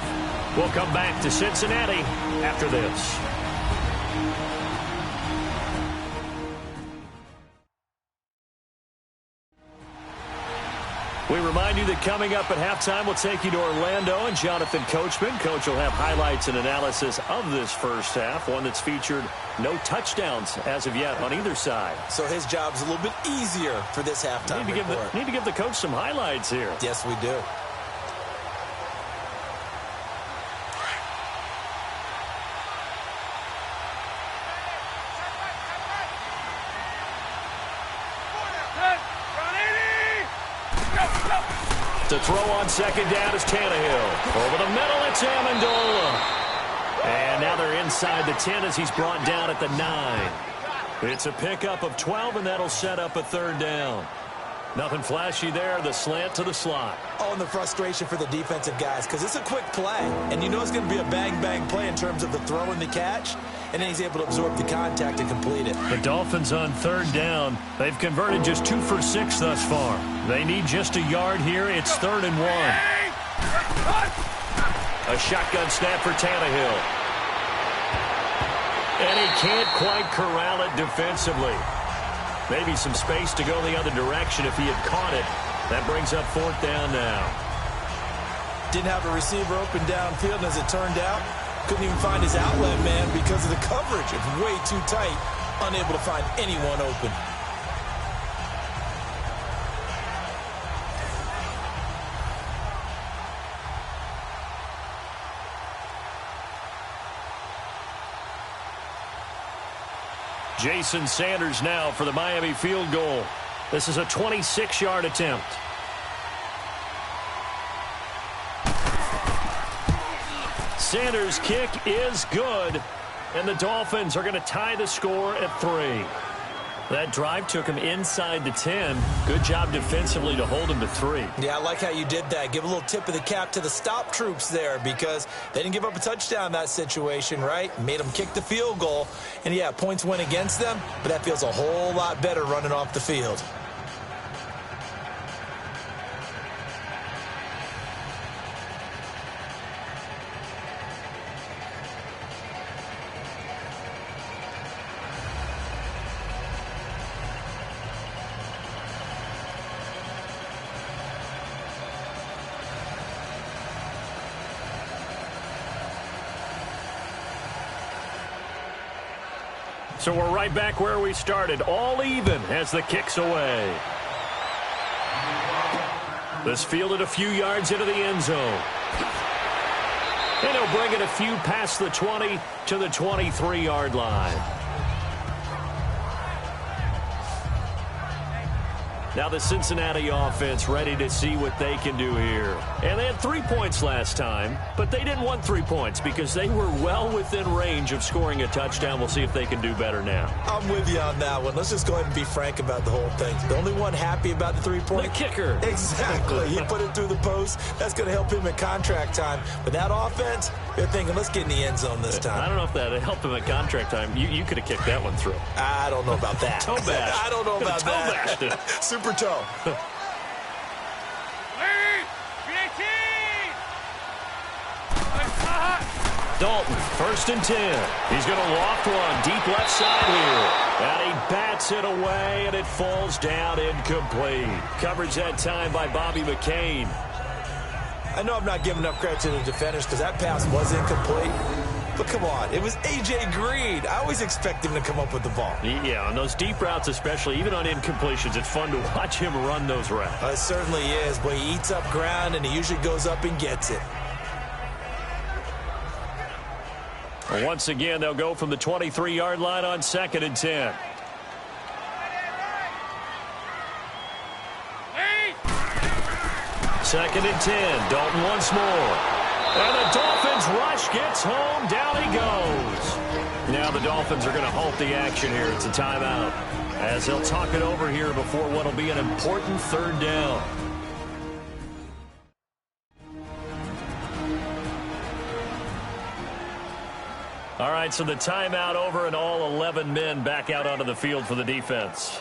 We'll come back to Cincinnati after this. We remind you that coming up at halftime, we'll take you to Orlando and Jonathan Coachman. Coach will have highlights and analysis of this first half, one that's featured no touchdowns as of yet on either side. So his job's a little bit easier for this halftime report. Need to give the coach some highlights here. Yes, we do. To throw on second down is Tannehill. Over the middle, it's Amendola. And now they're inside the 10 as he's brought down at the 9. It's a pickup of 12, and that'll set up a third down. Nothing flashy there. The slant to the slot. Oh, and the frustration for the defensive guys, because it's a quick play. And you know it's going to be a bang-bang play in terms of the throw and the catch. And then he's able to absorb the contact and complete it. The Dolphins on third down. They've converted just 2 for 6 thus far. They need just a yard here. It's 3rd and 1. A shotgun snap for Tannehill. And he can't quite corral it defensively. Maybe some space to go the other direction if he had caught it. That brings up 4th down now. Didn't have a receiver open downfield, and as it turned out, couldn't even find his outlet man because of the coverage. It's way too tight, unable to find anyone open. Jason Sanders now for the Miami field goal. This is a 26-yard attempt. Sanders' kick is good, and the Dolphins are going to tie the score at 3. That drive took him inside the 10. Good job defensively to hold him to 3. Yeah, I like how you did that. Give a little tip of the cap to the stop troops there because they didn't give up a touchdown in that situation, right? Made them kick the field goal. And, yeah, points went against them, but that feels a whole lot better running off the field. So we're right back where we started, all even as the kick's away. This fielded a few yards into the end zone. And he'll bring it a few past the 20 to the 23-yard line. Now the Cincinnati offense ready to see what they can do here. And they had 3 points last time, but they didn't want 3 points because they were well within range of scoring a touchdown. We'll see if they can do better now. I'm with you on that one. Let's just go ahead and be frank about the whole thing. The only one happy about the 3-point? The kicker. Exactly. He put it through the post. That's going to help him at contract time. But that offense, they're thinking, let's get in the end zone this time. I don't know if that helped him at contract time. You could have kicked that one through. I don't know about that. Toe bash. I don't know about that. Toe bashed it. Super toe. Dalton, 1st and 10. He's going to loft one deep left side here. And he bats it away, and it falls down incomplete. Coverage that time by Bobby McCain. I know I'm not giving enough credit to the defenders because that pass was incomplete. But come on, it was A.J. Green. I always expect him to come up with the ball. Yeah, on those deep routes especially, even on incompletions, it's fun to watch him run those routes. It certainly is, but he eats up ground, and he usually goes up and gets it. Well, once again, they'll go from the 23-yard line on 2nd and 10. Second and 10. Dalton once more. And the Dolphins rush gets home. Down he goes. Now the Dolphins are going to halt the action here. It's a timeout as they'll talk it over here before what will be an important 3rd down. All right, so the timeout over and all 11 men back out onto the field for the defense.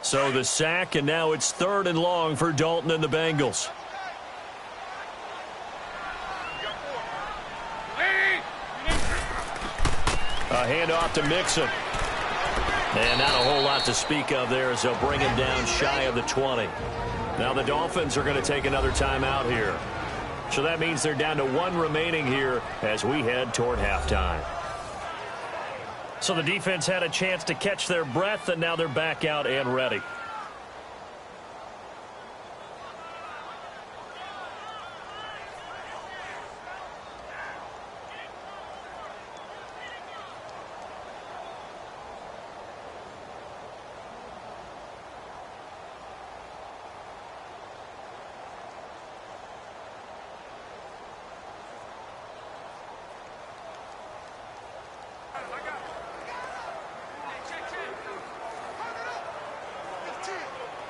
So the sack, and now it's 3rd and long for Dalton and the Bengals. A handoff to Mixon. And not a whole lot to speak of there as they'll bring him down shy of the 20. Now the Dolphins are going to take another timeout here. So that means they're down to 1 remaining here as we head toward halftime. So the defense had a chance to catch their breath, and now they're back out and ready.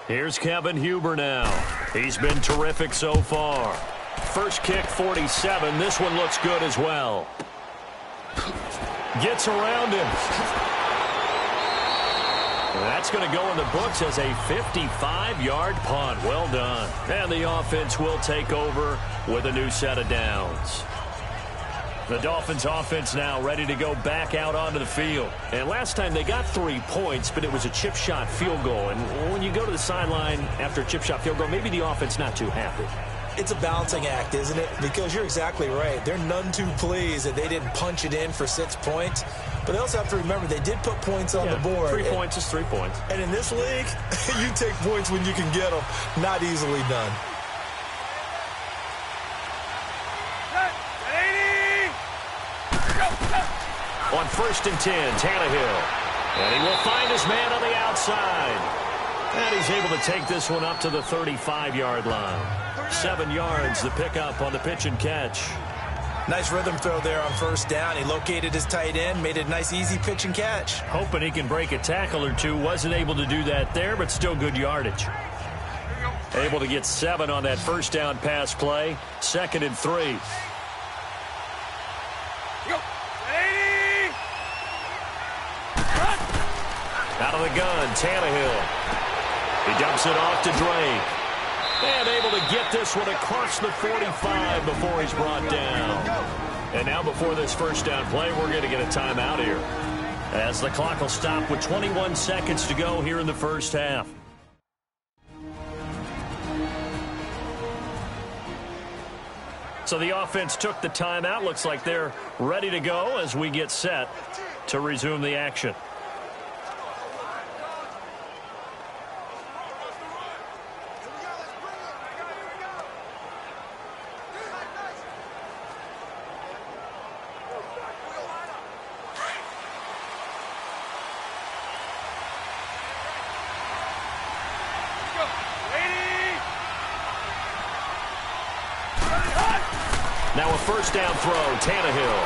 Here's Kevin Huber now. He's been terrific so far. First kick, 47. This one looks good as well. Gets around him. That's going to go in the books as a 55-yard punt. Well done. And the offense will take over with a new set of downs. The Dolphins offense now ready to go back out onto the field. And last time they got 3 points, but it was a chip shot field goal. And when you go to the sideline after a chip shot field goal, maybe the offense not too happy. It's a balancing act, isn't it? Because you're exactly right. They're none too pleased that they didn't punch it in for 6 points. But they also have to remember they did put points on the board. 3 points is 3 points. And in this league, you take points when you can get them. Not easily done. On 1st and 10, Tannehill. And he will find his man on the outside. And he's able to take this one up to the 35-yard line. 7 yards, the pickup on the pitch and catch. Nice rhythm throw there on 1st down. He located his tight end, made it a nice, easy pitch and catch. Hoping he can break a tackle or two. Wasn't able to do that there, but still good yardage. Able to get 7 on that 1st down pass play. 2nd and 3. Out of the gun, Tannehill. He dumps it off to Drake. And able to get this one across the 45 before he's brought down. And now before this 1st down play, we're going to get a timeout here, as the clock will stop with 21 seconds to go here in the 1st half. So the offense took the timeout. Looks like they're ready to go as we get set to resume the action. Now a 1st down throw, Tannehill.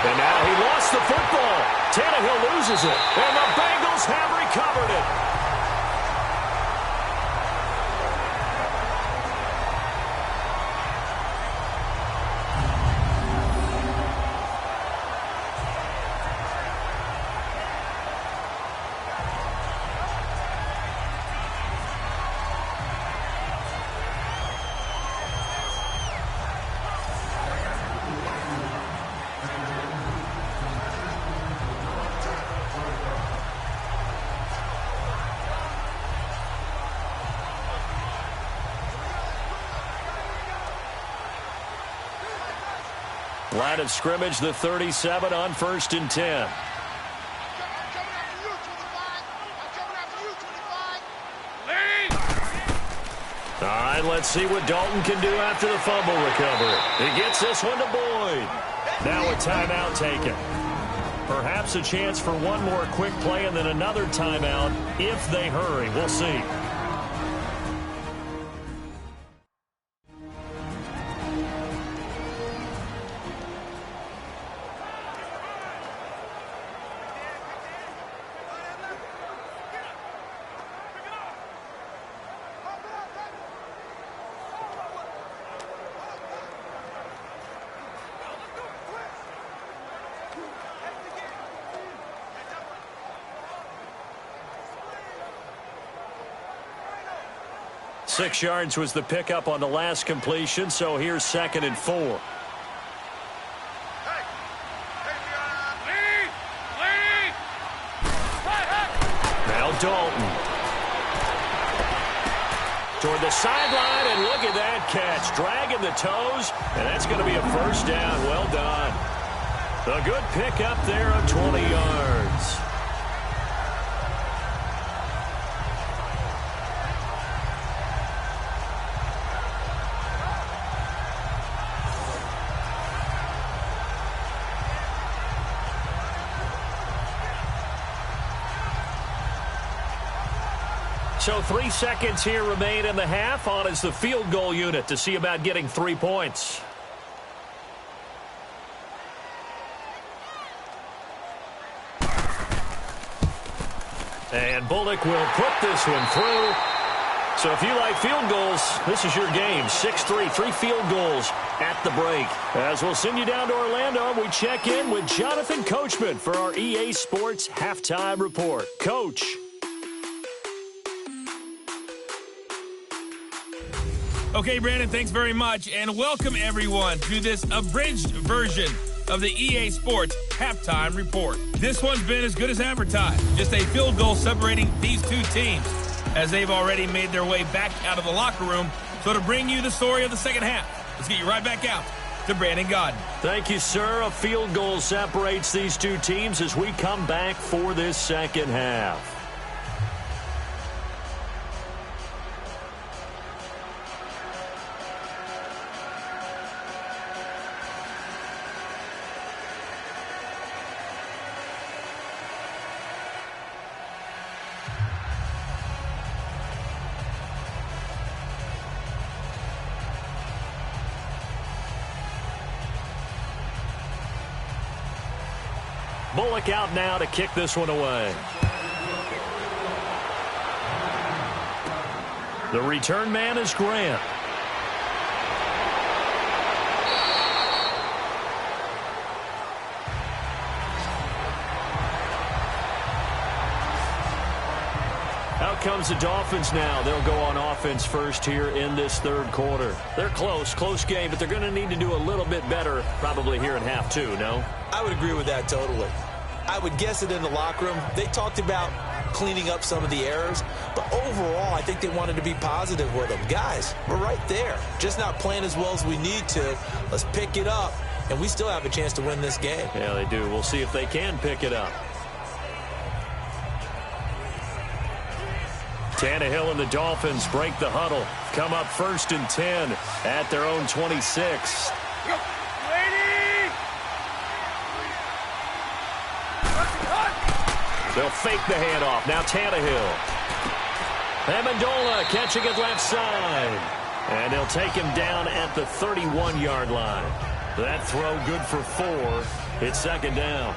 And now he lost the football. Tannehill loses it. And the Bengals have recovered it. Line of scrimmage, the 37 on 1st and 10. All right, let's see what Dalton can do after the fumble recovery. He gets this one to Boyd. Now a timeout taken. Perhaps a chance for one more quick play and then another timeout if they hurry. We'll see. 6 yards was the pickup on the last completion, so here's 2nd and 4. Now Dalton. Toward the sideline, and look at that catch. Dragging the toes, and that's going to be a first down. Well done. A good pickup there of 20 yards. So 3 seconds here remain in the half. On is the field goal unit to see about getting 3 points. And Bullock will put this one through. So if you like field goals, this is your game. 6-3, 3 field goals at the break. As we'll send you down to Orlando, we check in with Jonathan Coachman for our EA Sports Halftime Report. Coach. Okay, Brandon, thanks very much, and welcome everyone to this abridged version of the EA Sports Halftime Report. This one's been as good as advertised, just a field goal separating these two teams as they've already made their way back out of the locker room. So to bring you the story of the second half, let's get you right back out to Brandon Godden. Thank you, sir. A field goal separates these two teams as we come back for this second half. Bullock out now to kick this one away. The return man is Grant. Out comes the Dolphins now. They'll go on offense first here in this third quarter. They're close game, but they're going to need to do a little bit better probably here in half two, no? I would agree with that totally. I would guess it in the locker room. They talked about cleaning up some of the errors, but overall, I think they wanted to be positive with them. Guys, we're right there. Just not playing as well as we need to. Let's pick it up, and we still have a chance to win this game. Yeah, they do. We'll see if they can pick it up. Tannehill and the Dolphins break the huddle. Come up 1st and 10 at their own 26. They'll fake the handoff. Now Tannehill. Amendola catching it left side. And they'll take him down at the 31-yard line. That throw good for 4. It's 2nd down.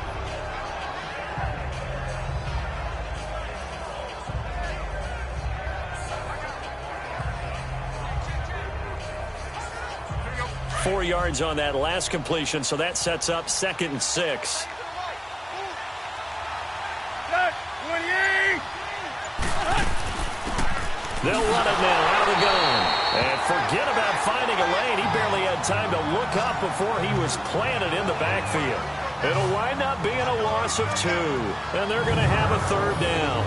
Four yards on that last completion, so that sets up 2nd and 6. They'll run it now out of the gun. And forget about finding a lane. He barely had time to look up before he was planted in the backfield. It'll wind up being a loss of 2. And they're going to have a 3rd down.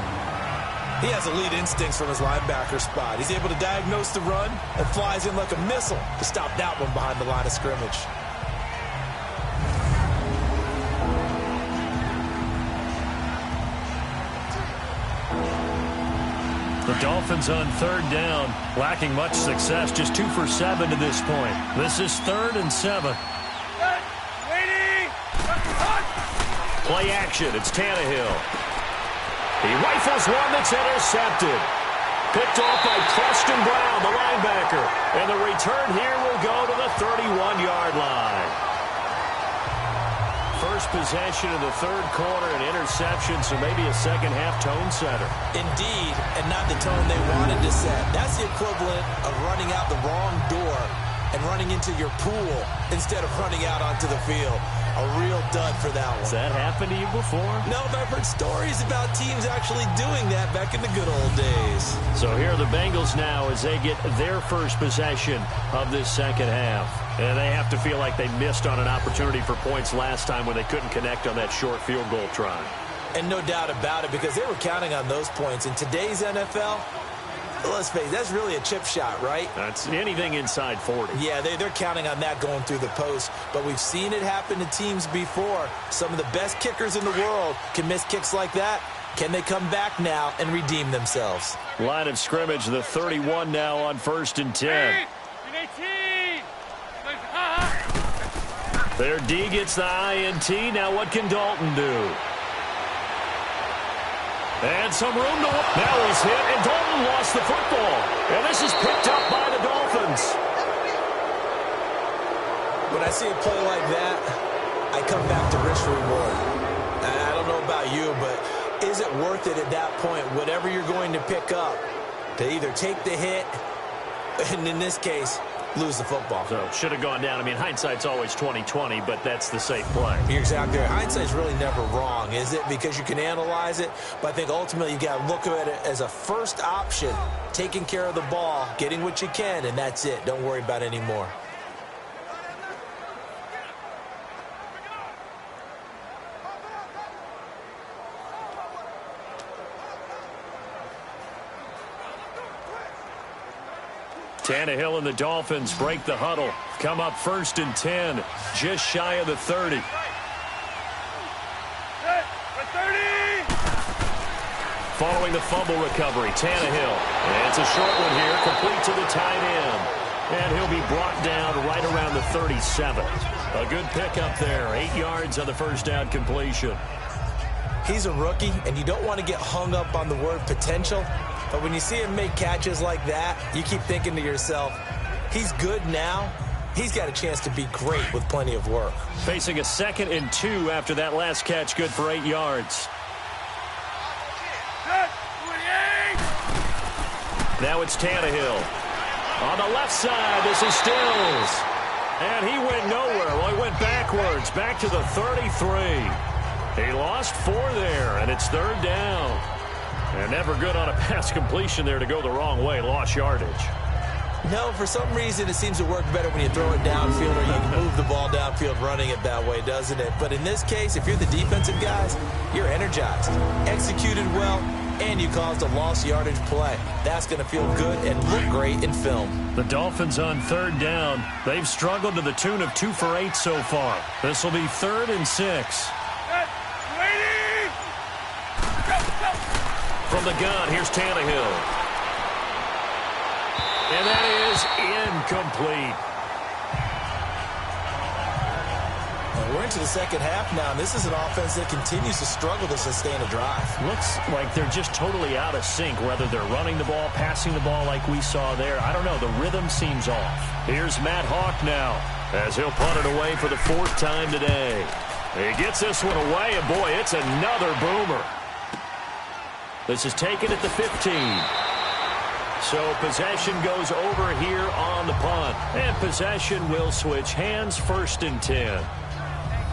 He has elite instincts from his linebacker spot. He's able to diagnose the run and flies in like a missile to stop that one behind the line of scrimmage. The Dolphins on 3rd down, lacking much success, just 2 for 7 to this point. This is 3rd and 7. Play action, it's Tannehill. He rifles one that's intercepted. Picked off by Preston Brown, the linebacker. And the return here will go to the 31-yard line. First possession of the third quarter, an interception, so maybe a second-half tone setter. Indeed, and not the tone they wanted to set. That's the equivalent of running out the wrong door and running into your pool instead of running out onto the field. A real dud for that one. Has that happened to you before? No, but I've heard stories about teams actually doing that back in the good old days. So here are the Bengals now as they get their first possession of this second half. And they have to feel like they missed on an opportunity for points last time when they couldn't connect on that short field goal try. And no doubt about it, because they were counting on those points. In today's NFL, let's face it, that's really a chip shot, right? That's anything inside 40. Yeah, they're counting on that going through the post. But we've seen it happen to teams before. Some of the best kickers in the world can miss kicks like that. Can they come back now and redeem themselves? Line of scrimmage, the 31 now on 1st and 10. Their D gets the INT. Now what can Dalton do? And some room to work. Now he's hit, and Dalton lost the football. And this is picked up by the Dolphins. When I see a play like that, I come back to risk reward. I don't know about you, but is it worth it at that point, whatever you're going to pick up, to either take the hit, and in this case, lose the football? So should have gone down. I mean, hindsight's always 20/20, but that's the safe play. You're exactly right. Hindsight's really never wrong, is it? Because you can analyze it, but I think ultimately you got to look at it as a first option, taking care of the ball, getting what you can, and that's it. Don't worry about it anymore. Tannehill and the Dolphins break the huddle. Come up 1st and 10, just shy of the 30. Following the fumble recovery, Tannehill. And it's a short one here, complete to the tight end. And he'll be brought down right around the 37. A good pickup there, 8 yards on the first down completion. He's a rookie, and you don't want to get hung up on the word potential. But when you see him make catches like that, you keep thinking to yourself, he's good now. He's got a chance to be great with plenty of work. Facing a 2nd and 2 after that last catch, good for 8 yards. Now it's Tannehill. On the left side, this is Stills. And he went nowhere. Well, he went backwards, back to the 33. He lost 4 there, and it's 3rd down. And never good on a pass completion there to go the wrong way. Lost yardage. No, for some reason it seems to work better when you throw it downfield or you can move the ball downfield running it that way, doesn't it? But in this case, if you're the defensive guys, you're energized, executed well, and you caused a lost yardage play. That's going to feel good and look great in film. The Dolphins on 3rd down. They've struggled to the tune of 2 for 8 so far. This will be 3rd and 6. From the gun, here's Tannehill. And that is incomplete. And we're into the second half now, and this is an offense that continues to struggle to sustain a drive. Looks like they're just totally out of sync, whether they're running the ball, passing the ball like we saw there. I don't know. The rhythm seems off. Here's Matt Hawk now, as he'll punt it away for the 4th time today. He gets this one away, and boy, it's another boomer. This is taken at the 15. So possession goes over here on the punt. And possession will switch hands, 1st and 10.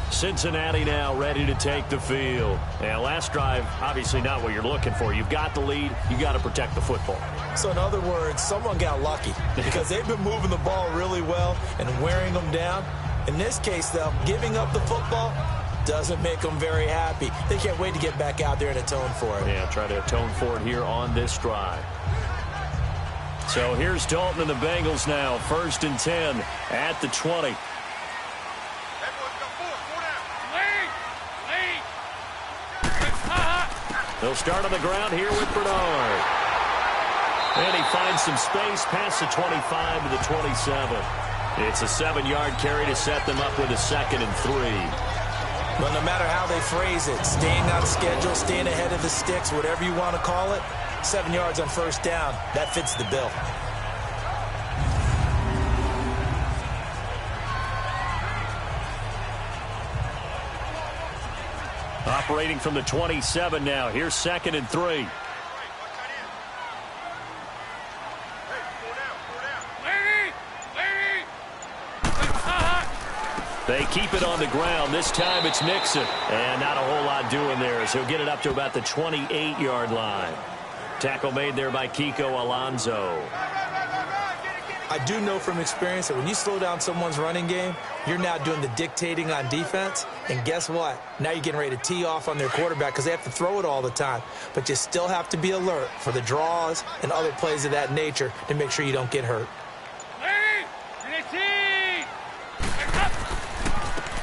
Cincinnati now ready to take the field. And last drive, obviously not what you're looking for. You've got the lead. You got to protect the football. So in other words, someone got lucky because they've been moving the ball really well and wearing them down. In this case, though, giving up the football doesn't make them very happy. They can't wait to get back out there and atone for it. Yeah, try to atone for it here on this drive. So here's Dalton and the Bengals now. 1st and 10 at the 20. They'll start on the ground here with Bernard. And he finds some space past the 25 to the 27. It's a 7-yard carry to set them up with a 2nd and 3. Well, no matter how they phrase it, staying on schedule, staying ahead of the sticks, whatever you want to call it, 7 yards on 1st down, that fits the bill. Operating from the 27 now. Here's 2nd and 3. They keep it on the ground. This time it's Mixon. And not a whole lot doing there, so he'll get it up to about the 28-yard line. Tackle made there by Kiko Alonso. I do know from experience that when you slow down someone's running game, you're now doing the dictating on defense. And guess what? Now you're getting ready to tee off on their quarterback because they have to throw it all the time. But you still have to be alert for the draws and other plays of that nature to make sure you don't get hurt.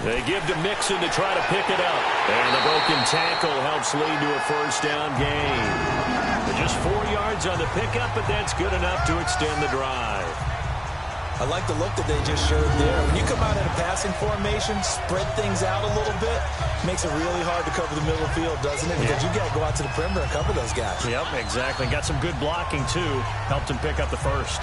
They give to Mixon to try to pick it up. And the broken tackle helps lead to a first down gain. Just 4 yards on the pickup, but that's good enough to extend the drive. I like the look that they just showed there. When you come out in a passing formation, spread things out a little bit, makes it really hard to cover the middle of the field, doesn't it? Because you got to go out to the perimeter and cover those guys. Yep, exactly. Got some good blocking, too. Helped him pick up the first.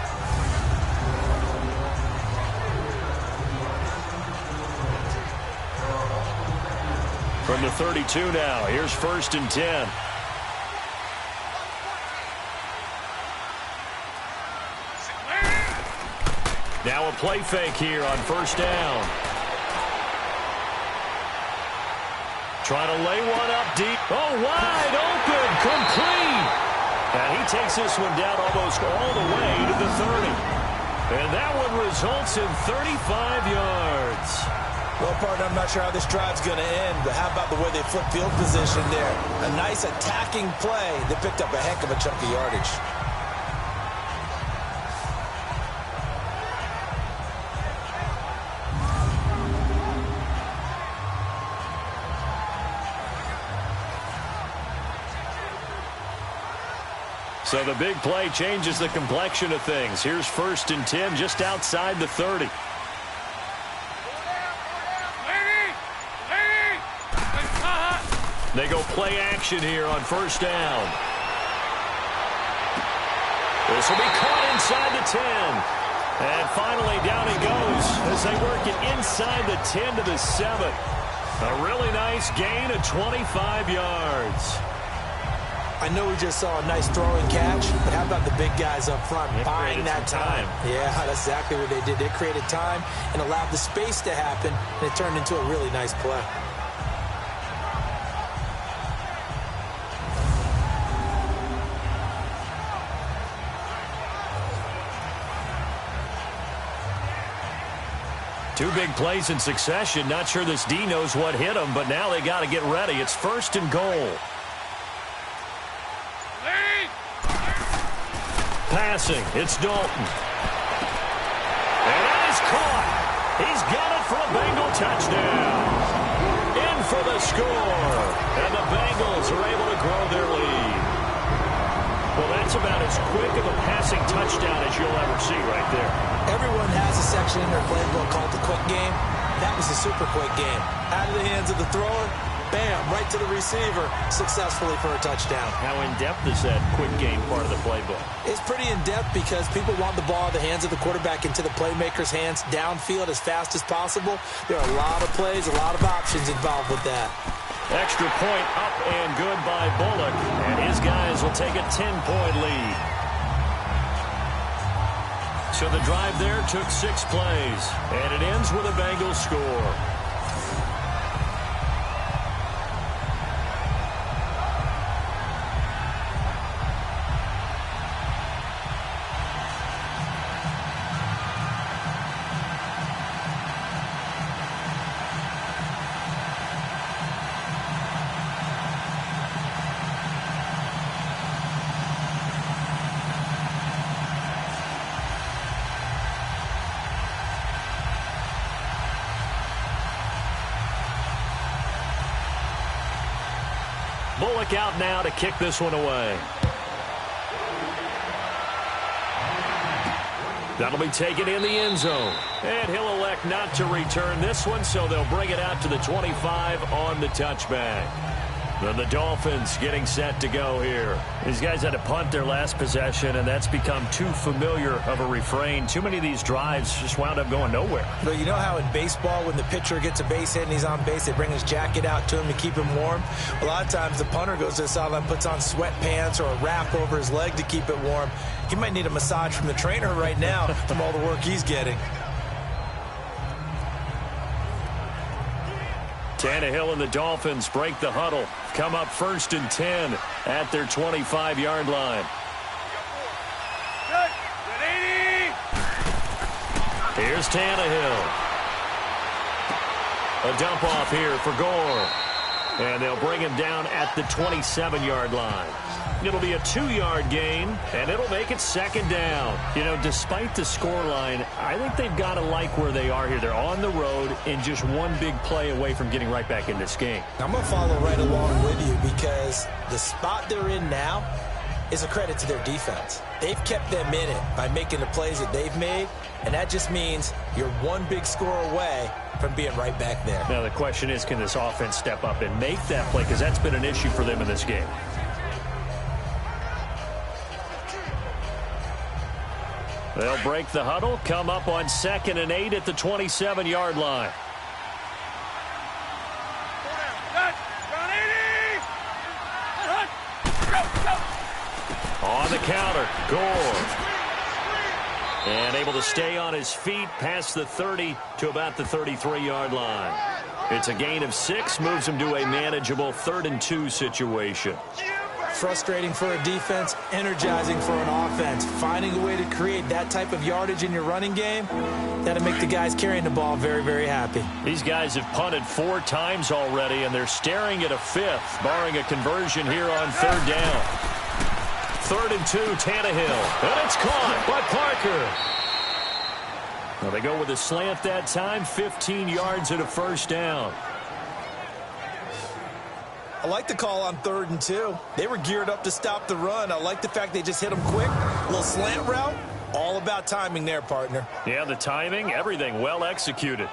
From the 32 now, here's 1st and 10. Now a play fake here on 1st down. Trying to lay one up deep. Oh, wide open, complete. And he takes this one down almost all the way to the 30. And that one results in 35 yards. Well, partner, I'm not sure how this drive's going to end, but how about the way they flip field position there? A nice attacking play that picked up a heck of a chunk of yardage. So the big play changes the complexion of things. Here's 1st and 10 just outside the 30. They go play action here on 1st down. This will be caught inside the 10. And finally down he goes as they work it inside the 10 to the 7. A really nice gain of 25 yards. I know we just saw a nice throwing catch, but how about the big guys up front buying that time? Yeah, that's exactly what they did. They created time and allowed the space to happen, and it turned into a really nice play. Two big plays in succession. Not sure this D knows what hit him, but now they got to get ready. It's 1st and goal. Passing, it's Dalton. And that is caught. He's got it for a Bengal touchdown. In for the score. And the Bengals are able to grow their lead. Well, that's about as quick of a passing touchdown as you'll ever see right there. Everyone has a section in their playbook called the quick game. That was a super quick game. Out of the hands of the thrower, bam, right to the receiver, successfully for a touchdown. How in-depth is that quick game part of the playbook? It's pretty in-depth because people want the ball in the hands of the quarterback into the playmaker's hands downfield as fast as possible. There are a lot of plays, a lot of options involved with that. Extra point up and good by Bullock, and his guys will take a 10-point lead. So the drive there took 6 plays, and it ends with a Bengals score. Bullock out now to kick this one away. That'll be taken in the end zone. And he'll elect not to return this one, so they'll bring it out to the 25 on the touchback. Then the Dolphins getting set to go here. These guys had to punt their last possession, and that's become too familiar of a refrain. Too many of these drives just wound up going nowhere. But you know how in baseball, when the pitcher gets a base hit and he's on base, they bring his jacket out to him to keep him warm? A lot of times the punter goes to the sideline, puts on sweatpants or a wrap over his leg to keep it warm. He might need a massage from the trainer right now from all the work he's getting. Tannehill and the Dolphins break the huddle. Come up 1st and 10 at their 25-yard line. Here's Tannehill. A dump off here for Gore. And they'll bring him down at the 27-yard line. It'll be a 2-yard gain, and it'll make it 2nd down. You know, despite the scoreline, I think they've got to like where they are here. They're on the road and just one big play away from getting right back in this game. I'm going to follow right along with you because the spot they're in now is a credit to their defense. They've kept them in it by making the plays that they've made, and that just means you're one big score away from being right back there. Now the question is, can this offense step up and make that play? Because that's been an issue for them in this game. They'll break the huddle, come up on 2nd and 8 at the 27-yard line. On the counter, Gore. And able to stay on his feet past the 30 to about the 33-yard line. It's a gain of 6, moves him to a manageable 3rd and 2 situation. Frustrating for a defense, energizing for an offense. Finding a way to create that type of yardage in your running game, that'll make the guys carrying the ball very, very happy. These guys have punted 4 times already, and they're staring at a 5th, barring a conversion here on 3rd down. 3rd and 2, Tannehill. And it's caught by Parker. Well, they go with a slant that time, 15 yards and a 1st down. I like the call on 3rd and 2. They were geared up to stop the run. I like the fact they just hit them quick. A little slant route. All about timing there, partner. Yeah, the timing, everything well executed.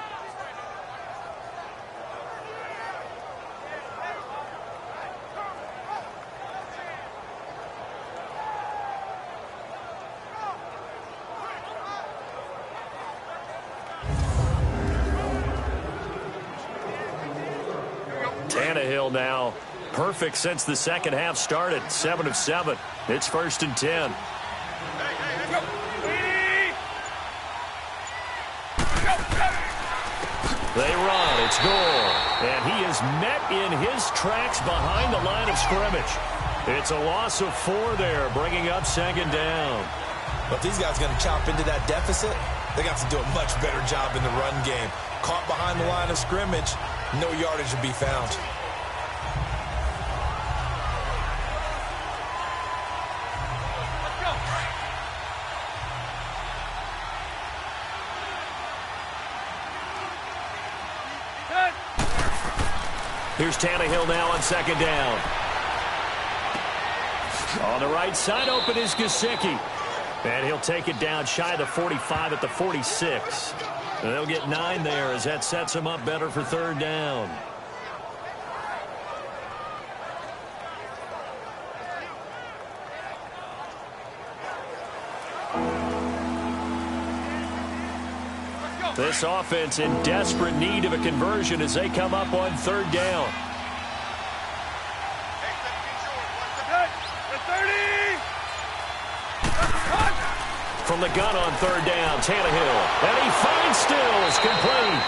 Tannehill now perfect since the second half started. 7 of 7. It's 1st and 10. They run. It's Gore. And he is met in his tracks behind the line of scrimmage. It's a loss of 4 there, bringing up 2nd down. But if these guys are going to chop into that deficit, they got to do a much better job in the run game. Caught behind the line of scrimmage, no yardage to be found. Here's Tannehill now on 2nd down. On the right side, open is Gesicki. And he'll take it down shy of the 45 at the 46. And they'll get 9 there as that sets him up better for 3rd down. This offense in desperate need of a conversion as they come up on 3rd down. From the gun on 3rd down, Tannehill. And he finds Stills, complete.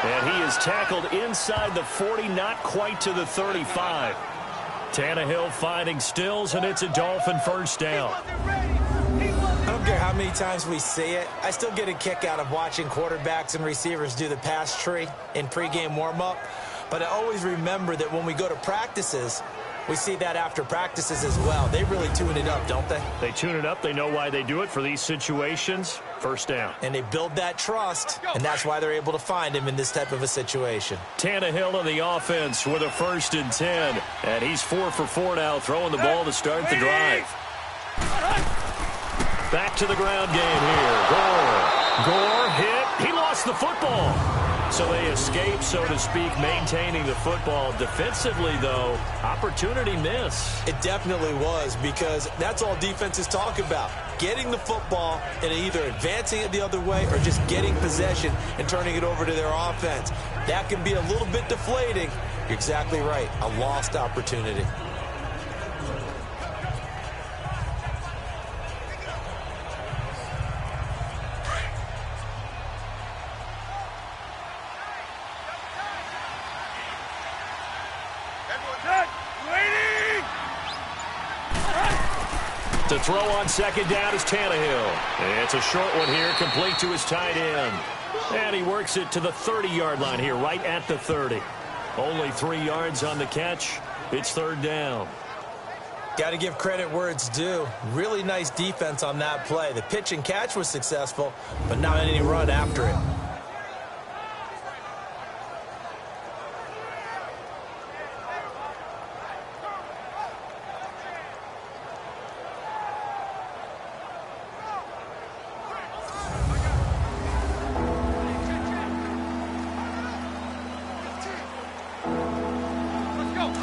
And he is tackled inside the 40, not quite to the 35. Tannehill finding Stills, and it's a Dolphin 1st down. I don't care how many times we see it. I still get a kick out of watching quarterbacks and receivers do the pass tree in pregame warm-up. But I always remember that when we go to practices, we see that after practices as well. They really tune it up, don't they? They tune it up. They know why they do it for these situations. 1st down. And they build that trust, and that's why they're able to find him in this type of a situation. Tannehill on the offense with a 1st and 10. And he's 4 for 4 now, throwing the ball to start the drive. Back to the ground game here. Gore hit. He lost the football. So they escape, so to speak, maintaining the football. Defensively, though, opportunity miss. It definitely was, because that's all defenses talk about. Getting the football and either advancing it the other way or just getting possession and turning it over to their offense. That can be a little bit deflating. You're exactly right. A lost opportunity. To throw on second down is Tannehill. It's a short one here, complete to his tight end. And he works it to the 30-yard line here, right at the 30. Only 3 yards on the catch. It's third down. Got to give credit where it's due. Really nice defense on that play. The pitch and catch was successful, but not any run after it.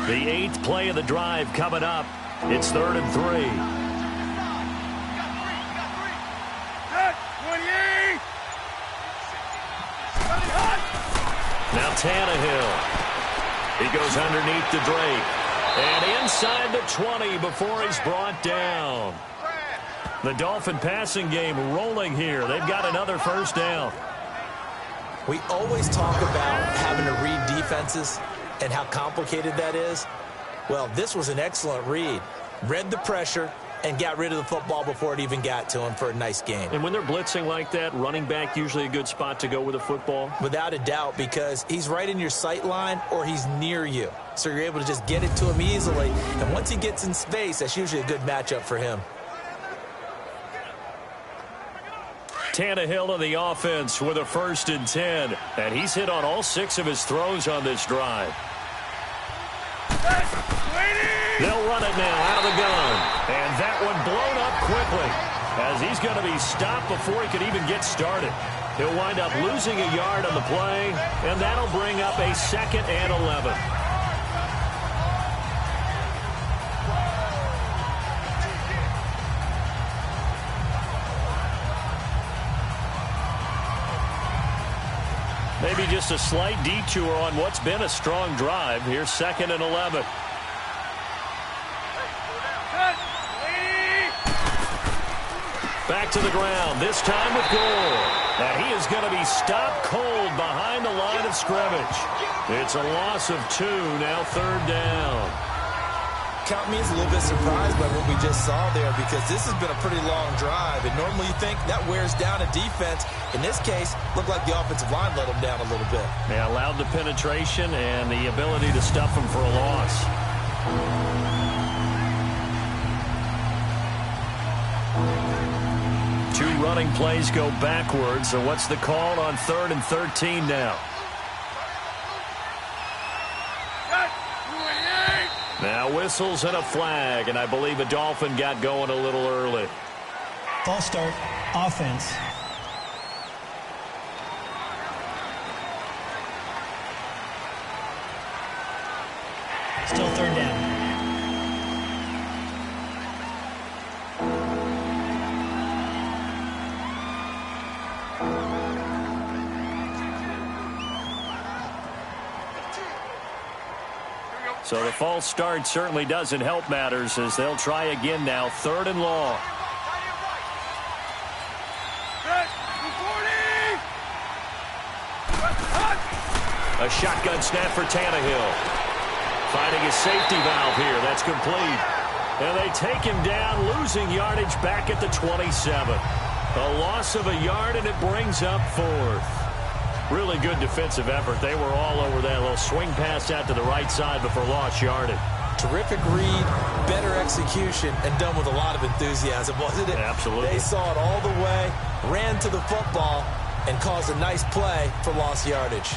The 8th play of the drive coming up. It's 3rd and 3. Now Tannehill. He goes underneath to Drake. And inside the 20 before he's brought down. The Dolphin passing game rolling here. They've got another first down. We always talk about having to read defenses and how complicated that is. Well, this was an excellent read. Read the pressure and got rid of the football before it even got to him for a nice gain. And when they're blitzing like that, running back usually a good spot to go with a football? Without a doubt, because he's right in your sight line or he's near you. So you're able to just get it to him easily. And once he gets in space, that's usually a good matchup for him. Tannehill on the offense with a 1st and 10. And he's hit on all 6 of his throws on this drive. They'll run it now out of the gun. And that one blown up quickly as he's going to be stopped before he could even get started. He'll wind up losing a yard on the play, and that'll bring up a 2nd and 11. Maybe just a slight detour on what's been a strong drive. Here's 2nd and 11. Back to the ground, this time with Gore. And he is going to be stopped cold behind the line of scrimmage. It's a loss of 2, now 3rd down. Count me as a little bit surprised by what we just saw there, because this has been a pretty long drive. And normally you think that wears down a defense. In this case, looked like the offensive line let them down a little bit. They allowed the penetration and the ability to stuff them for a loss. Two running plays go backwards. So what's the call on 3rd and 13 now? Now whistles and a flag, and I believe a Dolphin got going a little early. False start, offense. Still 3rd down. So the false start certainly doesn't help matters as they'll try again now, 3rd and long. A shotgun snap for Tannehill. Finding his safety valve here. That's complete. And they take him down, losing yardage back at the 27. A loss of a yard, and it brings up 4th. Really good defensive effort. They were all over that little swing pass out to the right side before lost yardage. Terrific read, better execution, and done with a lot of enthusiasm, wasn't it? Absolutely. They saw it all the way, ran to the football, and caused a nice play for lost yardage.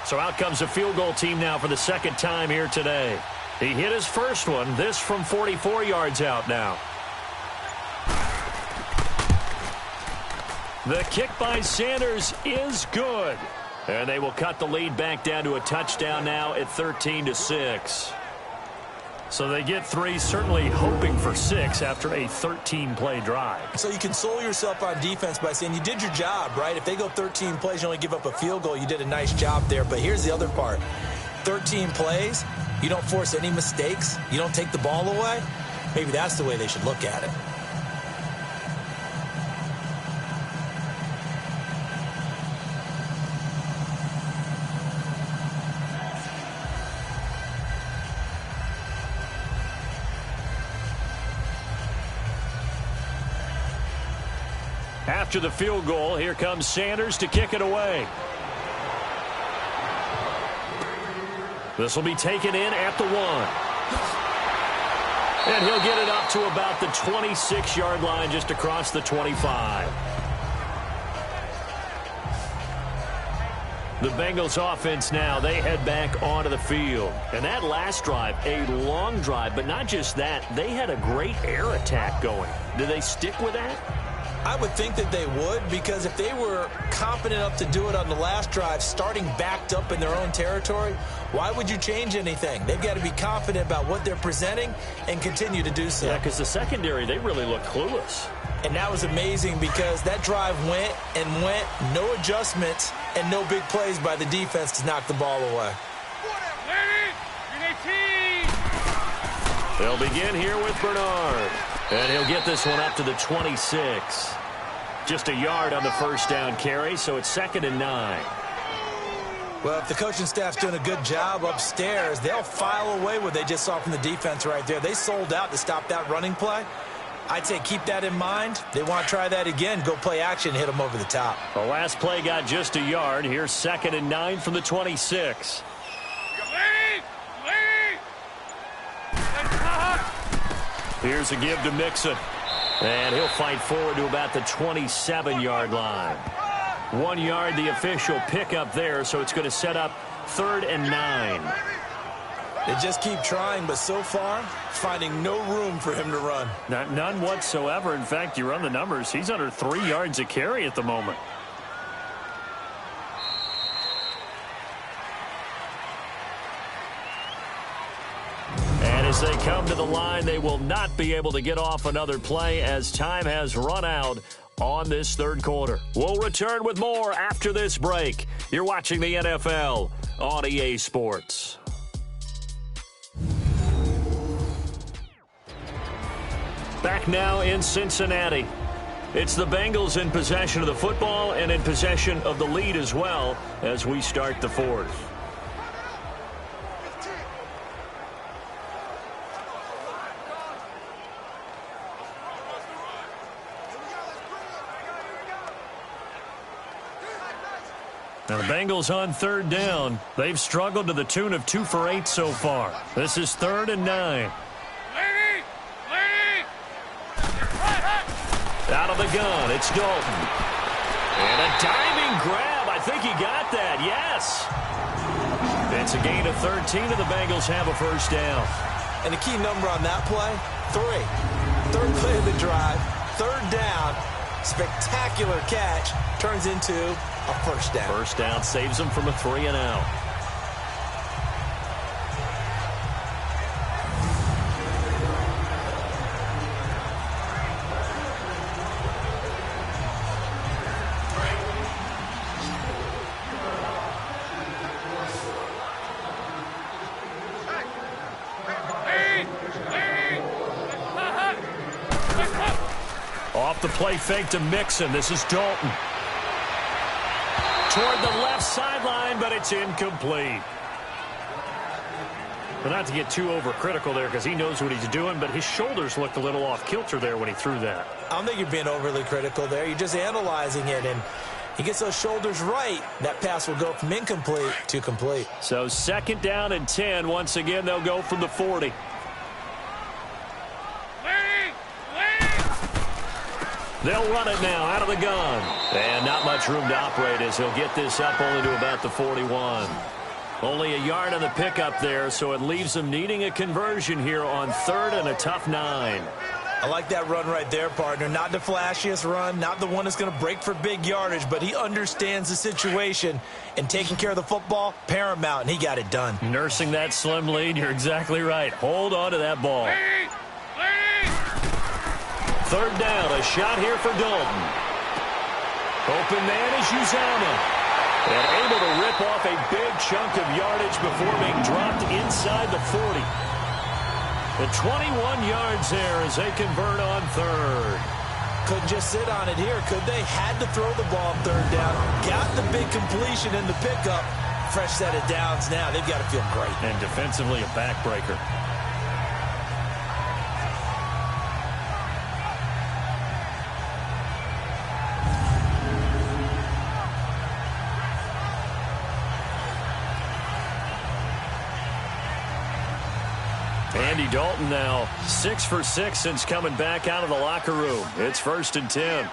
So out comes a field goal team now for the 2nd time here today. He hit his first one, this from 44 yards out now. The kick by Sanders is good. And they will cut the lead back down to a touchdown now at 13-6. So they get 3, certainly hoping for 6 after a 13-play drive. So you console yourself on defense by saying you did your job, right? If they go 13 plays, you only give up a field goal, you did a nice job there. But here's the other part. 13 plays, you don't force any mistakes, you don't take the ball away. Maybe that's the way they should look at it. After the field goal, here comes Sanders to kick it away. This will be taken in at the 1. And he'll get it up to about the 26-yard line, just across the 25. The Bengals offense now, they head back onto the field. And that last drive, a long drive, but not just that, they had a great air attack going. Do they stick with that? I would think that they would, because if they were confident enough to do it on the last drive, starting backed up in their own territory, why would you change anything? They've got to be confident about what they're presenting and continue to do so. Yeah, because the secondary, they really look clueless. And that was amazing because that drive went and went, no adjustments, and no big plays by the defense to knock the ball away. They'll begin here with Bernard. And he'll get this one up to the 26. Just a yard on the first down carry, so it's 2nd and 9. Well, if the coaching staff's doing a good job upstairs, they'll file away what they just saw from the defense right there. They sold out to stop that running play. I'd say keep that in mind. They want to try that again. Go play action, hit them over the top. The last play got just a yard. Here's 2nd and 9 from the 26. Here's a give to Mixon. And he'll fight forward to about the 27-yard line. 1 yard, the official pickup there, so it's going to set up 3rd and 9. They just keep trying, but so far, finding no room for him to run. None whatsoever. In fact, you run the numbers. He's under 3 yards a carry at the moment. As they come to the line, they will not be able to get off another play as time has run out on this third quarter. We'll return with more after this break. You're watching the NFL on EA Sports. Back now in Cincinnati. It's the Bengals in possession of the football and in possession of the lead as well as we start the fourth. Now the Bengals on 3rd down. They've struggled to the tune of 2 for 8 so far. This is 3rd and 9. Out of the gun, it's Dalton. And a diving grab. I think he got that, yes. It's a gain of 13, and the Bengals have a first down. And the key number on that play, 3. 3rd play of the drive, 3rd down. Spectacular catch turns into a first down. First down saves them from a 3 and out. Off the play fake to Mixon. This is Dalton. Toward the left sideline, but it's incomplete. But not to get too overcritical there because he knows what he's doing, but his shoulders looked a little off kilter there when he threw that. I don't think you're being overly critical there. You're just analyzing it, and he gets those shoulders right. That pass will go from incomplete to complete. So 2nd down and 10. Once again, they'll go from the 40. They'll run it now out of the gun. And not much room to operate as he'll get this up only to about the 41. Only a yard on the pickup there, so it leaves them needing a conversion here on 3rd and a tough 9. I like that run right there, partner. Not the flashiest run, not the one that's going to break for big yardage, but he understands the situation, and taking care of the football, paramount, and he got it done. Nursing that slim lead, you're exactly right. Hold on to that ball. 3rd down, a shot here for Dalton. Open man is Uzama. And able to rip off a big chunk of yardage before being dropped inside the 40. The 21 yards there as they convert on 3rd. Couldn't just sit on it here, could they? Had to throw the ball 3rd down. Got the big completion in the pickup. Fresh set of downs now. They've got to feel great. And defensively a backbreaker. Andy Dalton now 6 for 6 since coming back out of the locker room. It's 1st and 10.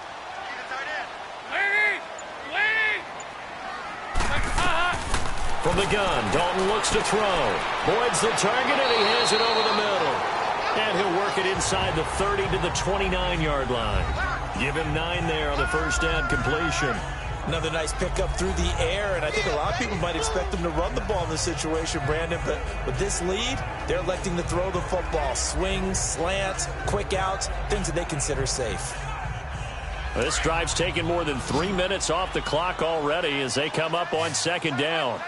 From the gun, Dalton looks to throw. Boyd's the target, and he has it over the middle. And he'll work it inside the 30 to the 29-yard line. Give him 9 there on the first down completion. Another nice pickup through the air, and I think a lot of people might expect them to run the ball in this situation, Brandon, but with this lead, they're electing to throw the football. Swings, slants, quick outs, things that they consider safe. This drive's taken more than 3 minutes off the clock already as they come up on 2nd down.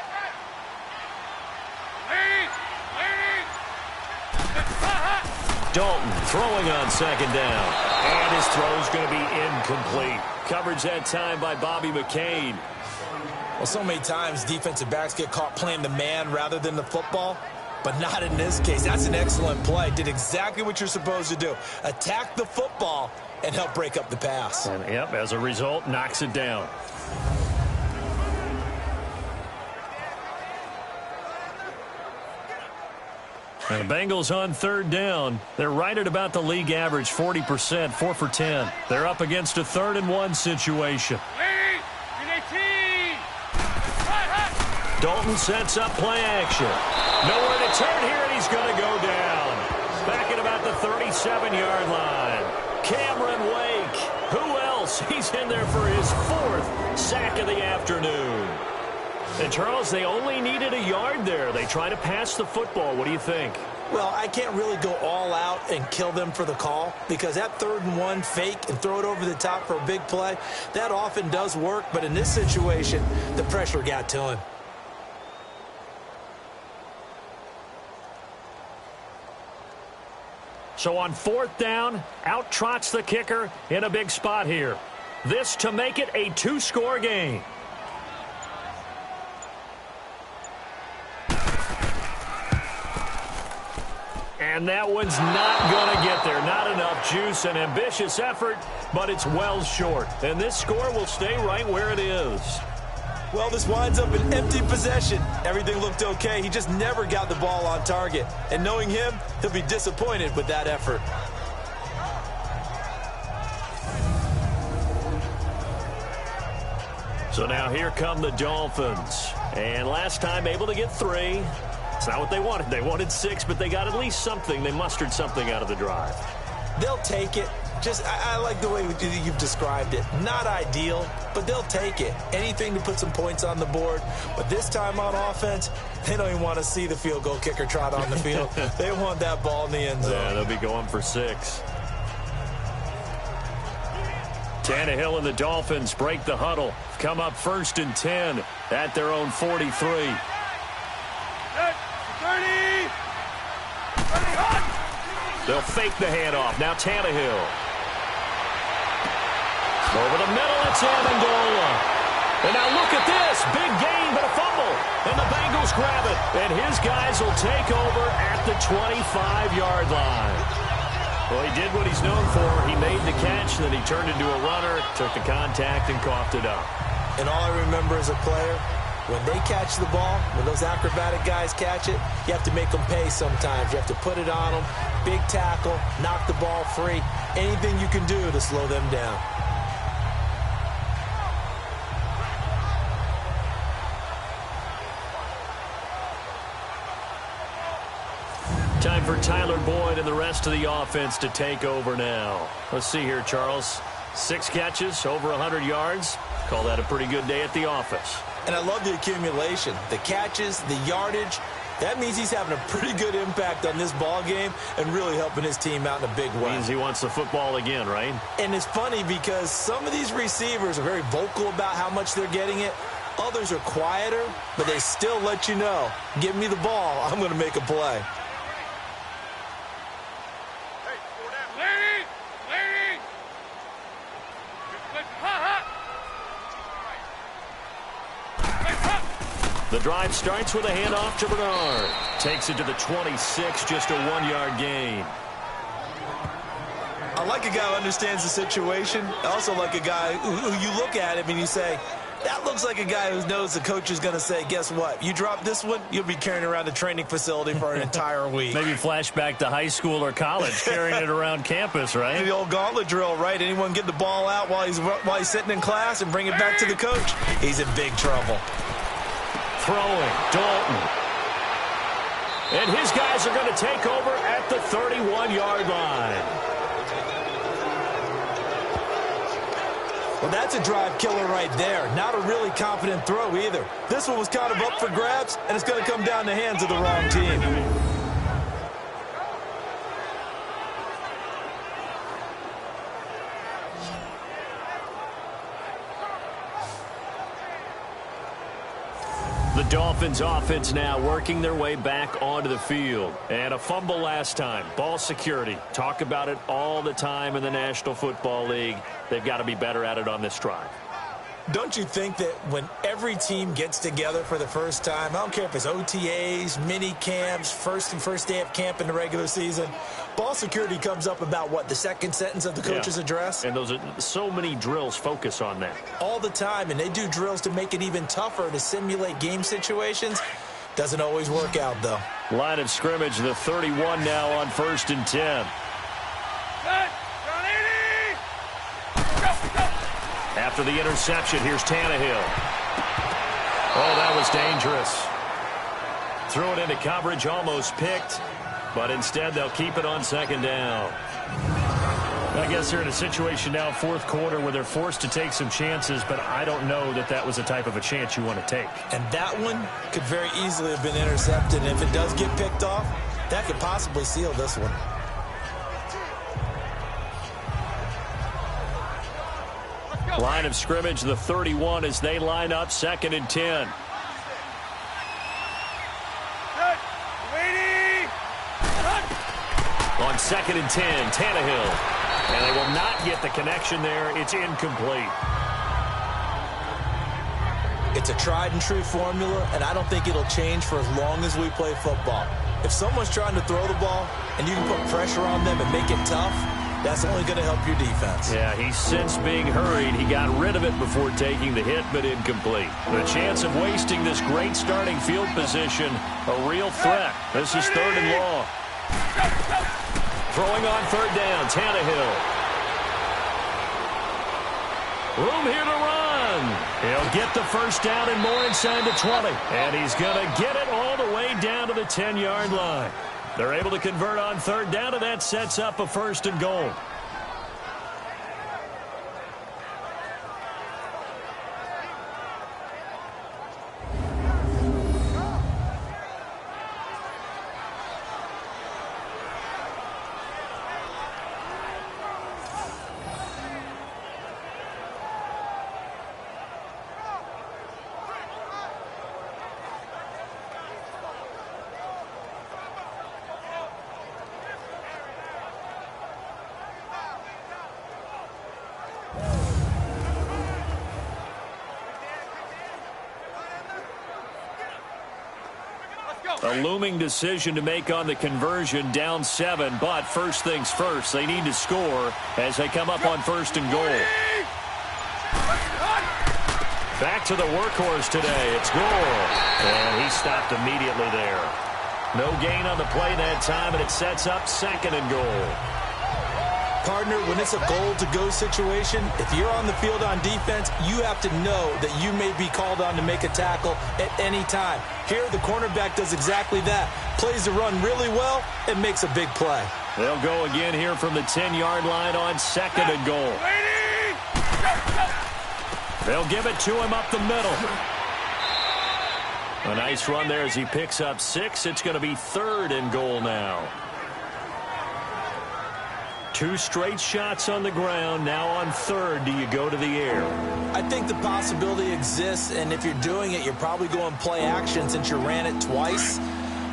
Dalton throwing on 2nd down. And his throw's going to be incomplete. Coverage that time by Bobby McCain. Well, so many times defensive backs get caught playing the man rather than the football, but not in this case. That's an excellent play. Did exactly what you're supposed to do. Attack the football and help break up the pass. And, yep, as a result, knocks it down. And the Bengals on 3rd down. They're right at about the league average, 40%, 4 for 10. They're up against a 3rd and 1 situation. Dalton sets up play action. Nowhere to turn here, and he's going to go down. Back at about the 37-yard line. Cameron Wake. Who else? He's in there for his 4th sack of the afternoon. And, Charles, they only needed a yard there. They try to pass the football. What do you think? Well, I can't really go all out and kill them for the call because that 3rd and 1 fake and throw it over the top for a big play, that often does work. But in this situation, the pressure got to him. So on 4th down, out trots the kicker in a big spot here. This to make it a 2-score game. And that one's not going to get there. Not enough juice. An ambitious effort, but it's well short. And this score will stay right where it is. Well, this winds up an empty possession. Everything looked okay. He just never got the ball on target. And knowing him, he'll be disappointed with that effort. So now here come the Dolphins. And last time able to get 3. It's not what they wanted. They wanted 6, but they got at least something. They mustered something out of the drive. They'll take it. I like the way you've described it. Not ideal, but they'll take it. Anything to put some points on the board. But this time on offense, they don't even want to see the field goal kicker trot on the field. They want that ball in the end zone. Yeah, they'll be going for 6. Tannehill and the Dolphins break the huddle. Come up 1st and 10 at their own 43. They'll fake the handoff. Now Tannehill. Over the middle, it's Amendola. And now look at this. Big gain, but a fumble. And the Bengals grab it. And his guys will take over at the 25-yard line. Well, he did what he's known for. He made the catch, then he turned into a runner, took the contact, and coughed it up. And all I remember as a player, when they catch the ball, when those acrobatic guys catch it, you have to make them pay sometimes. You have to put it on them, big tackle, knock the ball free, anything you can do to slow them down. Time for Tyler Boyd and the rest of the offense to take over now. Let's see here, Charles. 6 catches, over 100 yards. Call that a pretty good day at the office. And I love the accumulation, the catches, the yardage. That means he's having a pretty good impact on this ball game and really helping his team out in a big way. Means he wants the football again, right? And it's funny because some of these receivers are very vocal about how much they're getting it. Others are quieter, but they still let you know, give me the ball, I'm going to make a play. The drive starts with a handoff to Bernard. Takes it to the 26, just a 1-yard gain. I like a guy who understands the situation. I also like a guy who you look at him and you say, That looks like a guy who knows the coach is going to say, guess what? You drop this one, you'll be carrying around the training facility for an entire week. Maybe flashback to high school or college, carrying it around campus, right? The old gauntlet drill, right? Anyone get the ball out while he's sitting in class and bring it back to the coach? He's in big trouble. Throwing, Dalton. And his guys are going to take over at the 31-yard line. Well, that's a drive killer right there. Not a really confident throw either. This one was kind of up for grabs, and it's going to come down the hands of the wrong team. The Dolphins offense now working their way back onto the field. And a fumble last time. Ball security. Talk about it all the time in the National Football League. They've got to be better at it on this drive. Don't you think that when every team gets together for the first time, I don't care if it's OTAs, mini camps, first day of camp in the regular season, ball security comes up about what, the second sentence of the coach's address? And those are so many drills focus on that. All the time, and they do drills to make it even tougher to simulate game situations. Doesn't always work out, though. Line of scrimmage, the 31 now on 1st and 10. After the interception, here's Tannehill. Oh, that was dangerous. Threw it into coverage, almost picked, but instead they'll keep it on 2nd down. I guess they're in a situation now, 4th quarter, where they're forced to take some chances, but I don't know that that was the type of a chance you want to take. And that one could very easily have been intercepted, and if it does get picked off, that could possibly seal this one. Line of scrimmage, the 31 as they line up 2nd and 10. On 2nd and 10, Tannehill. And they will not get the connection there. It's incomplete. It's a tried-and-true formula, and I don't think it'll change for as long as we play football. If someone's trying to throw the ball and you can put pressure on them and make it tough, that's only going to help your defense. Yeah, he's since being hurried. He got rid of it before taking the hit, but incomplete. The chance of wasting this great starting field position, a real threat. This is 3rd and long. Throwing on 3rd down, Tannehill. Room here to run. He'll get the first down and more inside the 20. And he's going to get it all the way down to the 10-yard line. They're able to convert on 3rd down, and that sets up a 1st and goal. A looming decision to make on the conversion, down 7, but first things first, they need to score as they come up on 1st and goal. Back to the workhorse today, it's Gore, and he stopped immediately there. No gain on the play that time, and it sets up 2nd and goal. Partner, when it's a goal-to-go situation, if you're on the field on defense, you have to know that you may be called on to make a tackle at any time. Here, the cornerback does exactly that. Plays the run really well and makes a big play. They'll go again here from the 10-yard line on 2nd and goal. They'll give it to him up the middle. A nice run there as he picks up 6. It's going to be 3rd and goal now. 2 straight shots on the ground. Now on 3rd, do you go to the air? I think the possibility exists, and if you're doing it, you're probably going play action since you ran it twice.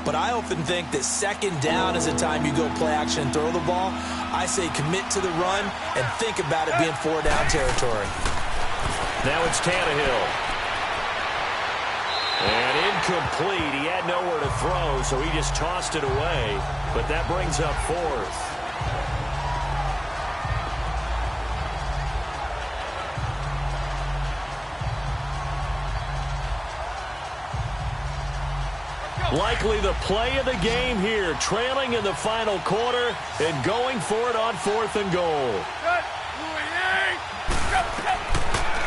But I often think that 2nd down is the time you go play action and throw the ball. I say commit to the run and think about it being 4-down territory. Now it's Tannehill. And incomplete. He had nowhere to throw, so he just tossed it away. But that brings up 4th. Likely the play of the game here, trailing in the final quarter and going for it on 4th and goal.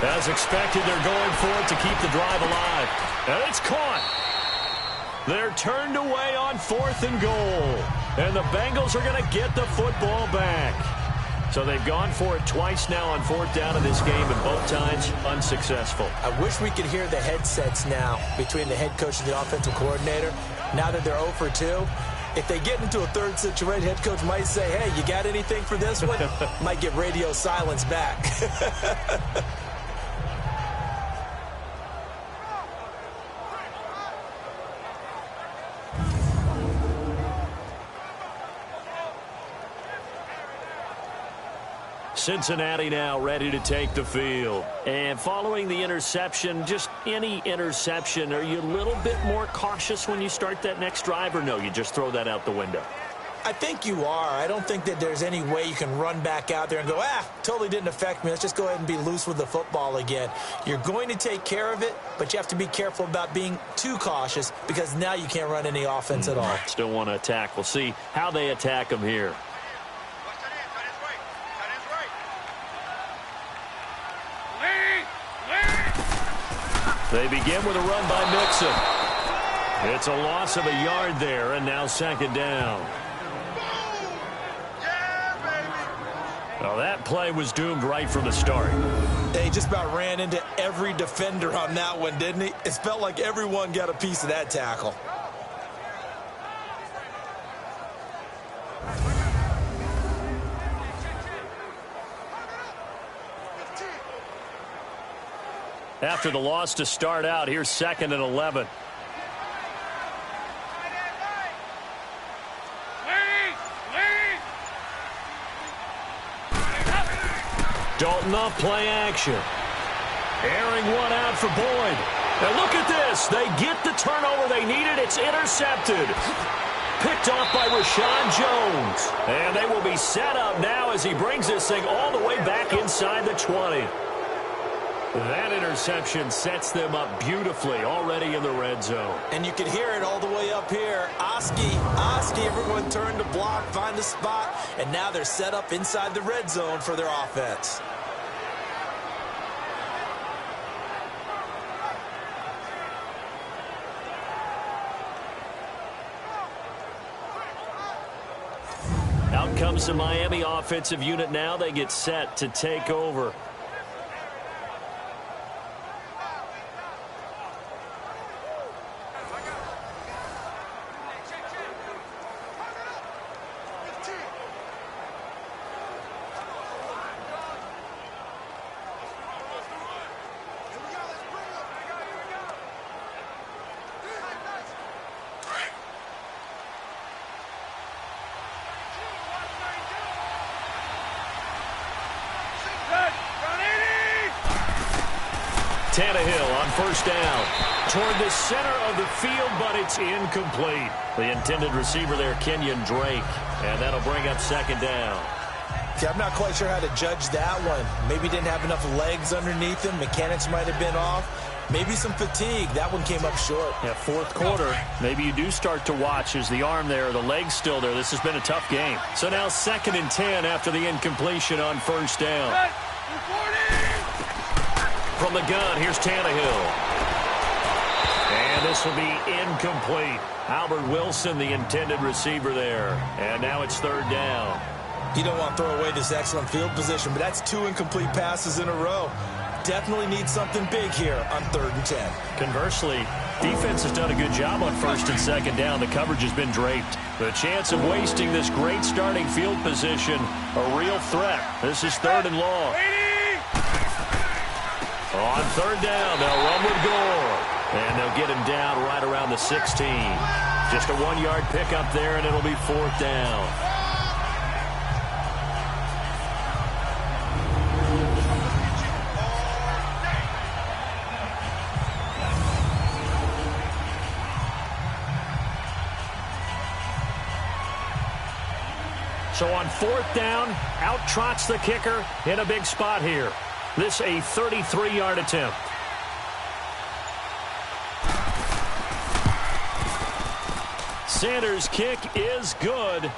As expected, they're going for it to keep the drive alive. And it's caught. They're turned away on 4th and goal. And the Bengals are going to get the football back. So they've gone for it twice now on 4th down in this game, and both times unsuccessful. I wish we could hear the headsets now between the head coach and the offensive coordinator. Now that they're 0 for 2, if they get into a third situation, head coach might say, hey, you got anything for this one? Might get radio silence back. Cincinnati now ready to take the field. And following the interception, just any interception, are you a little bit more cautious when you start that next drive, or no, you just throw that out the window? I think you are. I don't think that there's any way you can run back out there and go, totally didn't affect me. Let's just go ahead and be loose with the football again. You're going to take care of it, but you have to be careful about being too cautious because now you can't run any offense at all. Still want to attack. We'll see how they attack them here. They begin with a run by Mixon. It's a loss of a yard there, and now 2nd down. Well, that play was doomed right from the start. They just about ran into every defender on that one, didn't he? It felt like everyone got a piece of that tackle. After the loss to start out, here's 2nd and 11. Dalton off play action. Airing one out for Boyd. And look at this. They get the turnover they needed. It's intercepted. Picked off by Rashawn Jones. And they will be set up now as he brings this thing all the way back inside the 20. That interception sets them up beautifully already in the red zone. And you can hear it all the way up here. Oski, everyone turned to block, find a spot, and now they're set up inside the red zone for their offense. Out comes the Miami offensive unit now. They get set to take over. Tannehill on 1st down. Toward the center of the field, but it's incomplete. The intended receiver there, Kenyon Drake. And that'll bring up 2nd down. See, I'm not quite sure how to judge that one. Maybe didn't have enough legs underneath him. Mechanics might have been off. Maybe some fatigue. That one came up short. Yeah, 4th quarter. Maybe you do start to watch. Is the arm there, the leg's still there? This has been a tough game. So now 2nd and 10 after the incompletion on 1st down. From the gun, here's Tannehill. And this will be incomplete. Albert Wilson, the intended receiver there. And now it's 3rd down. You don't want to throw away this excellent field position, but that's 2 incomplete passes in a row. Definitely need something big here on 3rd and 10. Conversely, defense has done a good job on 1st and 2nd down. The coverage has been draped. The chance of wasting this great starting field position, a real threat. This is 3rd and long. On 3rd down, they'll run with Gore. And they'll get him down right around the 16. Just a 1-yard pickup there, and it'll be 4th down. So on 4th down, out trots the kicker in a big spot here. This a 33-yard attempt. Sanders' kick is good.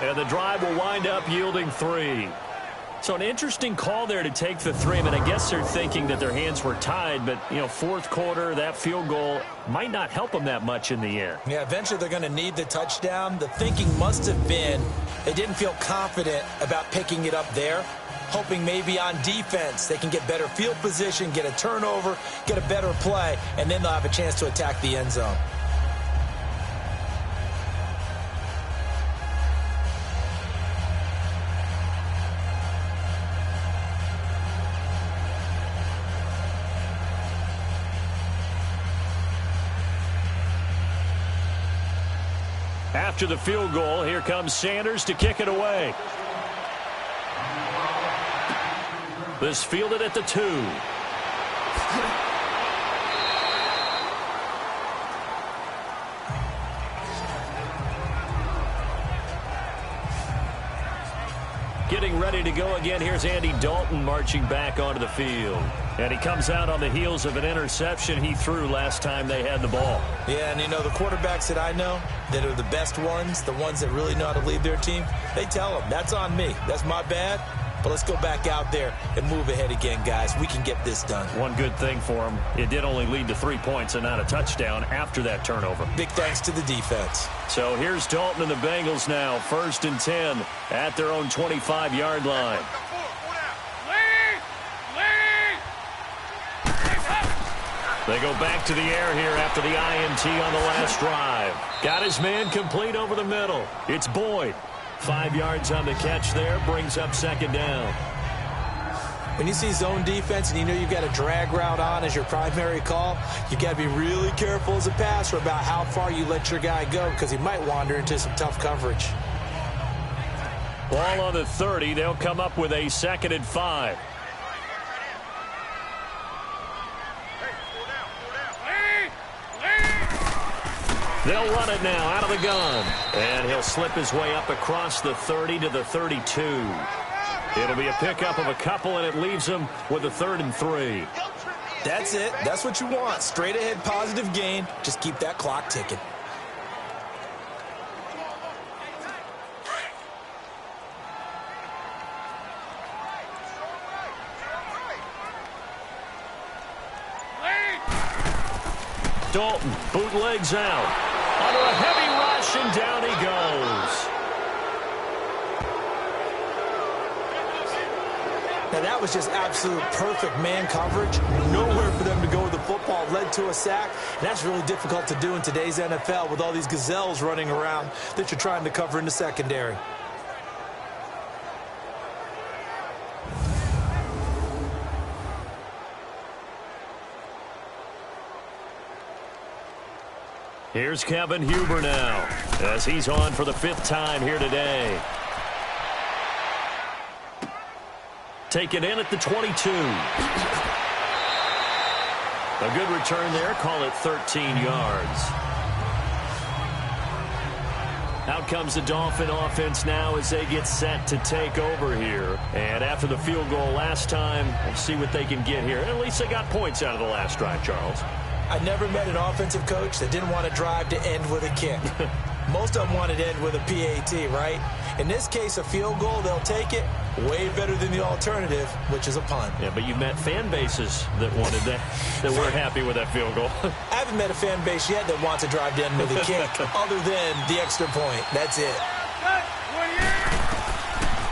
And the drive will wind up yielding 3. So an interesting call there to take the 3. I mean, I guess they're thinking that their hands were tied, but, fourth quarter, that field goal might not help them that much in the end. Yeah, eventually they're going to need the touchdown. The thinking must have been they didn't feel confident about picking it up there, hoping maybe on defense they can get better field position, get a turnover, get a better play, and then they'll have a chance to attack the end zone. After the field goal, here comes Sanders to kick it away. This fielded at the 2. Getting ready to go again. Here's Andy Dalton marching back onto the field. And he comes out on the heels of an interception he threw last time they had the ball. Yeah, and the quarterbacks that I know that are the best ones, the ones that really know how to lead their team, they tell them, that's on me. That's my bad. But let's go back out there and move ahead again, guys. We can get this done. One good thing for him, it did only lead to 3 points and not a touchdown after that turnover. Big thanks to the defense. So here's Dalton and the Bengals now, 1st and 10 at their own 25-yard line. They go back to the air here after the INT on the last drive. Got his man complete over the middle. It's Boyd. 5 yards on the catch there, brings up 2nd down. When you see zone defense and you've got a drag route on as your primary call, you got to be really careful as a passer about how far you let your guy go because he might wander into some tough coverage. Ball on the 30. They'll come up with a 2nd and 5. They'll run it now out of the gun. And he'll slip his way up across the 30 to the 32. It'll be a pickup of a couple, and it leaves him with a 3rd and 3. That's it. That's what you want. Straight ahead positive gain. Just keep that clock ticking. Dalton bootlegs out. Under a heavy rush, and down he goes. Now that was just absolute perfect man coverage. Nowhere for them to go with the football. Led to a sack. And that's really difficult to do in today's NFL with all these gazelles running around that you're trying to cover in the secondary. Here's Kevin Huber now as he's on for the 5th time here today. Taken in at the 22. A good return there. Call it 13 yards. Out comes the Dolphin offense now as they get set to take over here. And after the field goal last time, we'll see what they can get here. At least they got points out of the last drive, Charles. I never met an offensive coach that didn't want to drive to end with a kick. Most of them wanted to end with a PAT, right? In this case, a field goal, they'll take it. Way better than the alternative, which is a punt. Yeah, but you've met fan bases that wanted that weren't happy with that field goal. I haven't met a fan base yet that wants to drive to end with a kick other than the extra point. That's it.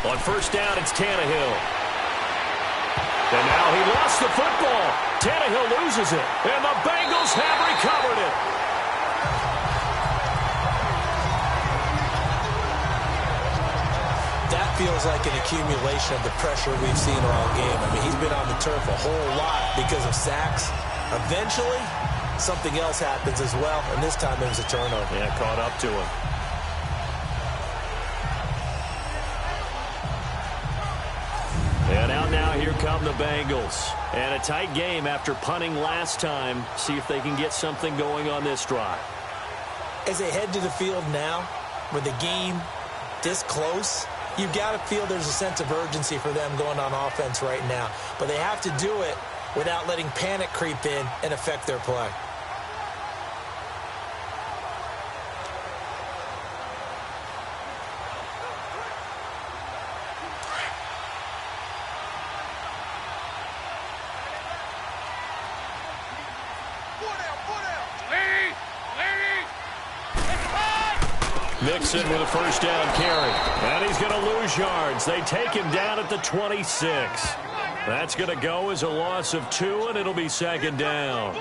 On 1st down, it's Tannehill. And now he lost the football. Tannehill loses it. And the Bengals have recovered it. That feels like an accumulation of the pressure we've seen all game. I mean, he's been on the turf a whole lot because of sacks. Eventually, something else happens as well. And this time it was a turnover. Yeah, caught up to him. And out now, here come the Bengals. And a tight game after punting last time. See if they can get something going on this drive. As they head to the field now, with the game this close, you've got to feel there's a sense of urgency for them going on offense right now. But they have to do it without letting panic creep in and affect their play. Mixon with a first down carry. And he's going to lose yards. They take him down at the 26. That's going to go as a loss of 2, and it'll be second down.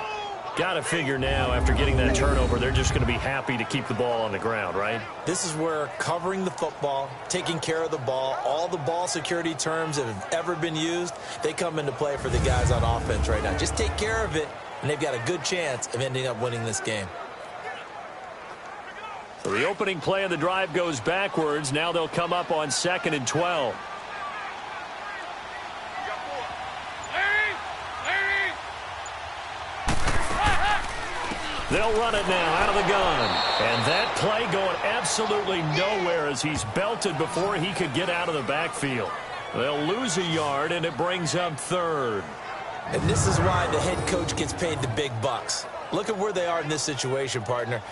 Got to figure now, after getting that turnover, they're just going to be happy to keep the ball on the ground, right? This is where covering the football, taking care of the ball, all the ball security terms that have ever been used, they come into play for the guys on offense right now. Just take care of it, and they've got a good chance of ending up winning this game. So the opening play of the drive goes backwards. Now they'll come up on 2nd and 12. They'll run it now out of the gun. And that play going absolutely nowhere as he's belted before he could get out of the backfield. They'll lose a yard, and it brings up 3rd. And this is why the head coach gets paid the big bucks. Look at where they are in this situation, partner.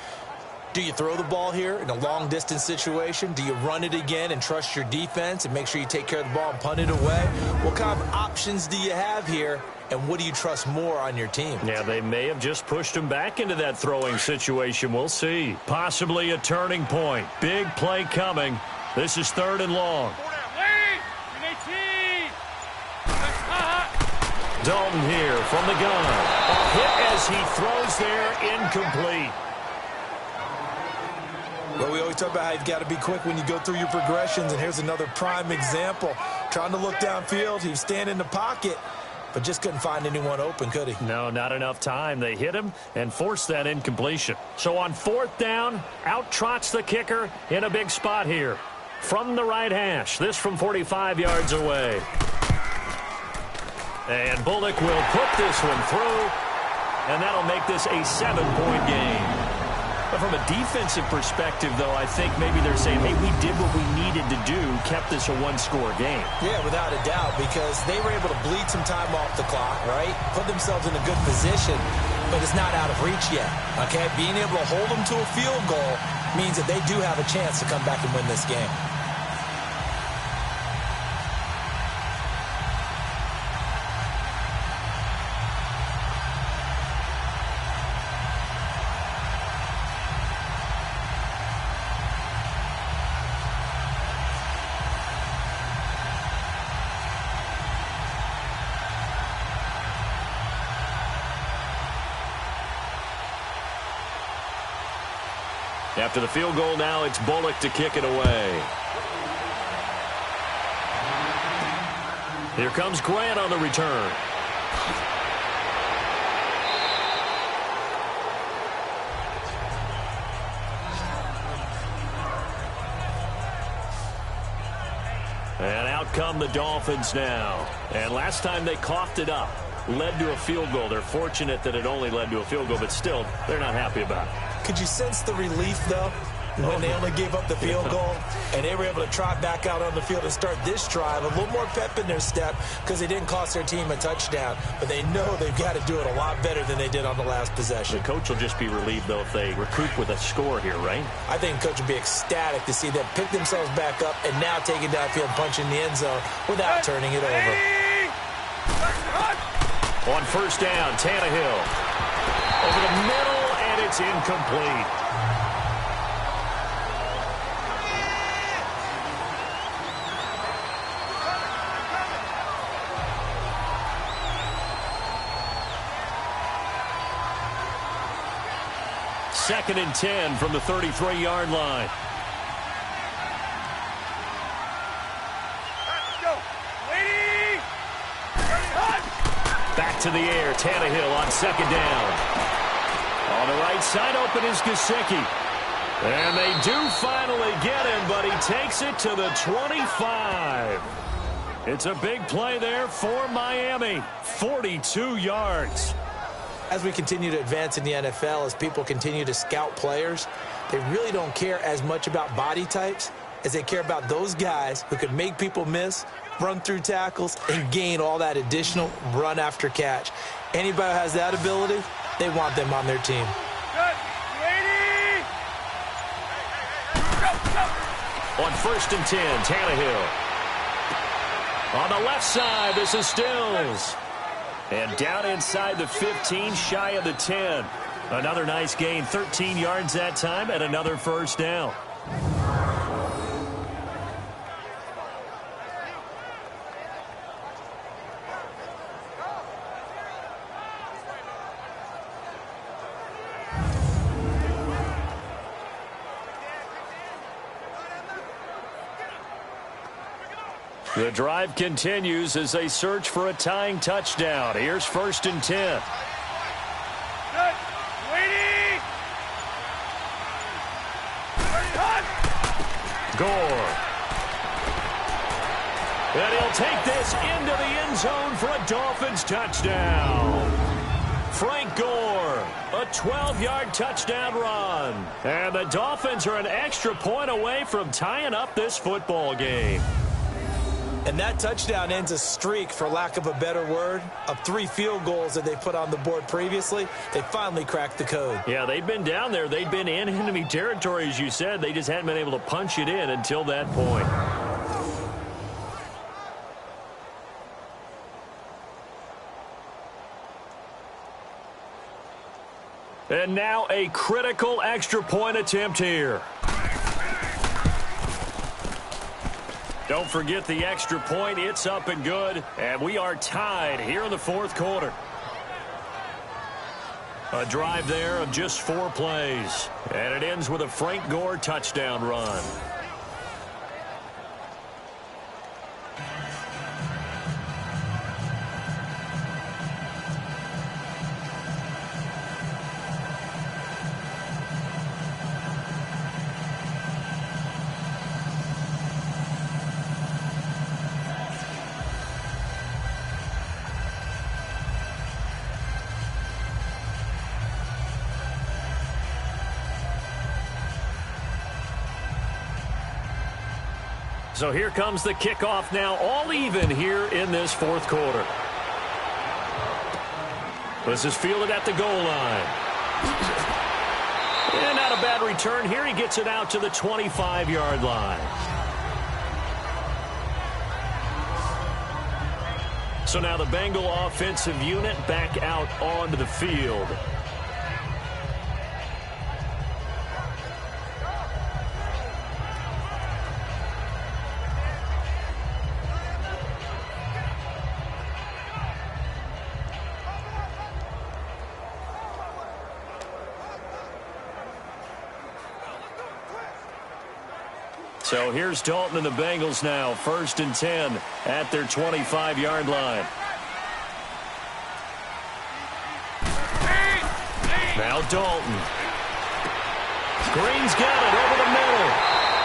Do you throw the ball here in a long-distance situation? Do you run it again and trust your defense and make sure you take care of the ball and punt it away? What kind of options do you have here, and what do you trust more on your team? Yeah, they may have just pushed him back into that throwing situation. We'll see. Possibly a turning point. Big play coming. This is 3rd and long. Dalton here from the gun. A hit as he throws there, incomplete. Well, we always talk about how you've got to be quick when you go through your progressions, and here's another prime example. Trying to look downfield, he was standing in the pocket, but just couldn't find anyone open, could he? No, not enough time. They hit him and forced that incompletion. So on 4th down, out trots the kicker in a big spot here. From the right hash, this from 45 yards away. And Bullock will put this one through, and that'll make this a 7-point game. But from a defensive perspective, though, I think maybe they're saying, hey, we did what we needed to do, kept this a 1-score game. Yeah, without a doubt, because they were able to bleed some time off the clock, right? Put themselves in a good position, but it's not out of reach yet, okay? Being able to hold them to a field goal means that they do have a chance to come back and win this game. After the field goal now, it's Bullock to kick it away. Here comes Grant on the return. And out come the Dolphins now. And last time they coughed it up, led to a field goal. They're fortunate that it only led to a field goal, but still, they're not happy about it. Could you sense the relief, though, when they only gave up the field goal and they were able to trot back out on the field and start this drive? A little more pep in their step because they didn't cost their team a touchdown, but they know they've got to do it a lot better than they did on the last possession. The coach will just be relieved, though, if they recoup with a score here, right? I think the coach will be ecstatic to see them pick themselves back up and now take it downfield and punch in the end zone without turning it over. On 1st down, Tannehill over the middle, and it's incomplete. Second and 10 from the 33-yard line. Back to the air, Tannehill on 2nd down. On the right side, open is Gesicki. And they do finally get him, but he takes it to the 25. It's a big play there for Miami. 42 yards. As we continue to advance in the NFL, as people continue to scout players, they really don't care as much about body types as they care about those guys who can make people miss, run through tackles, and gain all that additional run after catch. Anybody who has that ability, they want them on their team. On 1st and 10, Tannehill. On the left side, this is Stills. And down inside the 15, shy of the 10. Another nice gain, 13 yards that time, and another first down. The drive continues as they search for a tying touchdown. Here's 1st and 10. Gore. And he'll take this into the end zone for a Dolphins touchdown. Frank Gore, a 12-yard touchdown run. And the Dolphins are an extra point away from tying up this football game. And that touchdown ends a streak, for lack of a better word, of 3 field goals that they put on the board previously. They finally cracked the code. Yeah, they'd been down there. They'd been in enemy territory, as you said. They just hadn't been able to punch it in until that point. And now a critical extra point attempt here. Don't forget the extra point. It's up and good. And we are tied here in the 4th quarter. A drive there of just 4 plays. And it ends with a Frank Gore touchdown run. So here comes the kickoff now, all even here in this 4th quarter. This is fielded at the goal line. And not a bad return here. He gets it out to the 25-yard line. So now the Bengal offensive unit back out onto the field. So here's Dalton and the Bengals now, 1st and 10 at their 25-yard line. Now Dalton. Green's got it over the middle.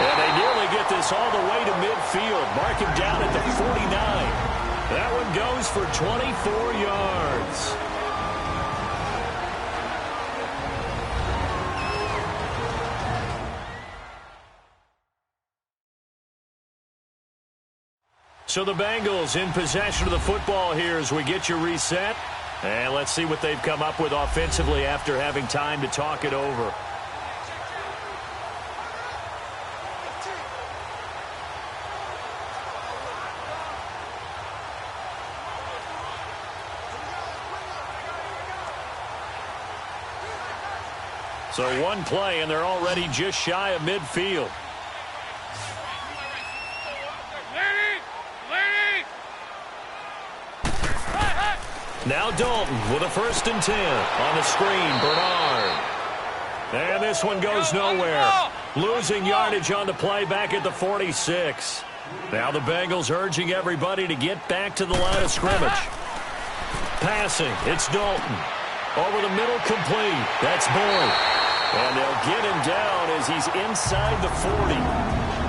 And they nearly get this all the way to midfield. Mark him down at the 49. That one goes for 24 yards. So the Bengals in possession of the football here as we get you reset. And let's see what they've come up with offensively after having time to talk it over. So one play, and they're already just shy of midfield. Now Dalton with a 1st and 10 on the screen. Bernard. And this one goes nowhere. Losing yardage on the play back at the 46. Now the Bengals urging everybody to get back to the line of scrimmage. Passing. It's Dalton. Over the middle, complete. That's Boyd. And they'll get him down as he's inside the 40.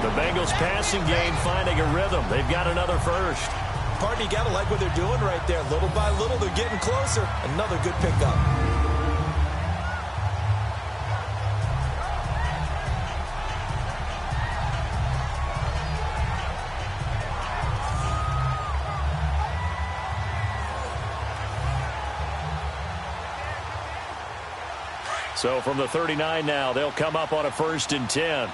The Bengals passing game finding a rhythm. They've got another first. Partner, you got to like what they're doing right there. Little by little, they're getting closer. Another good pickup. So from the 39 now, they'll come up on a 1st and 10.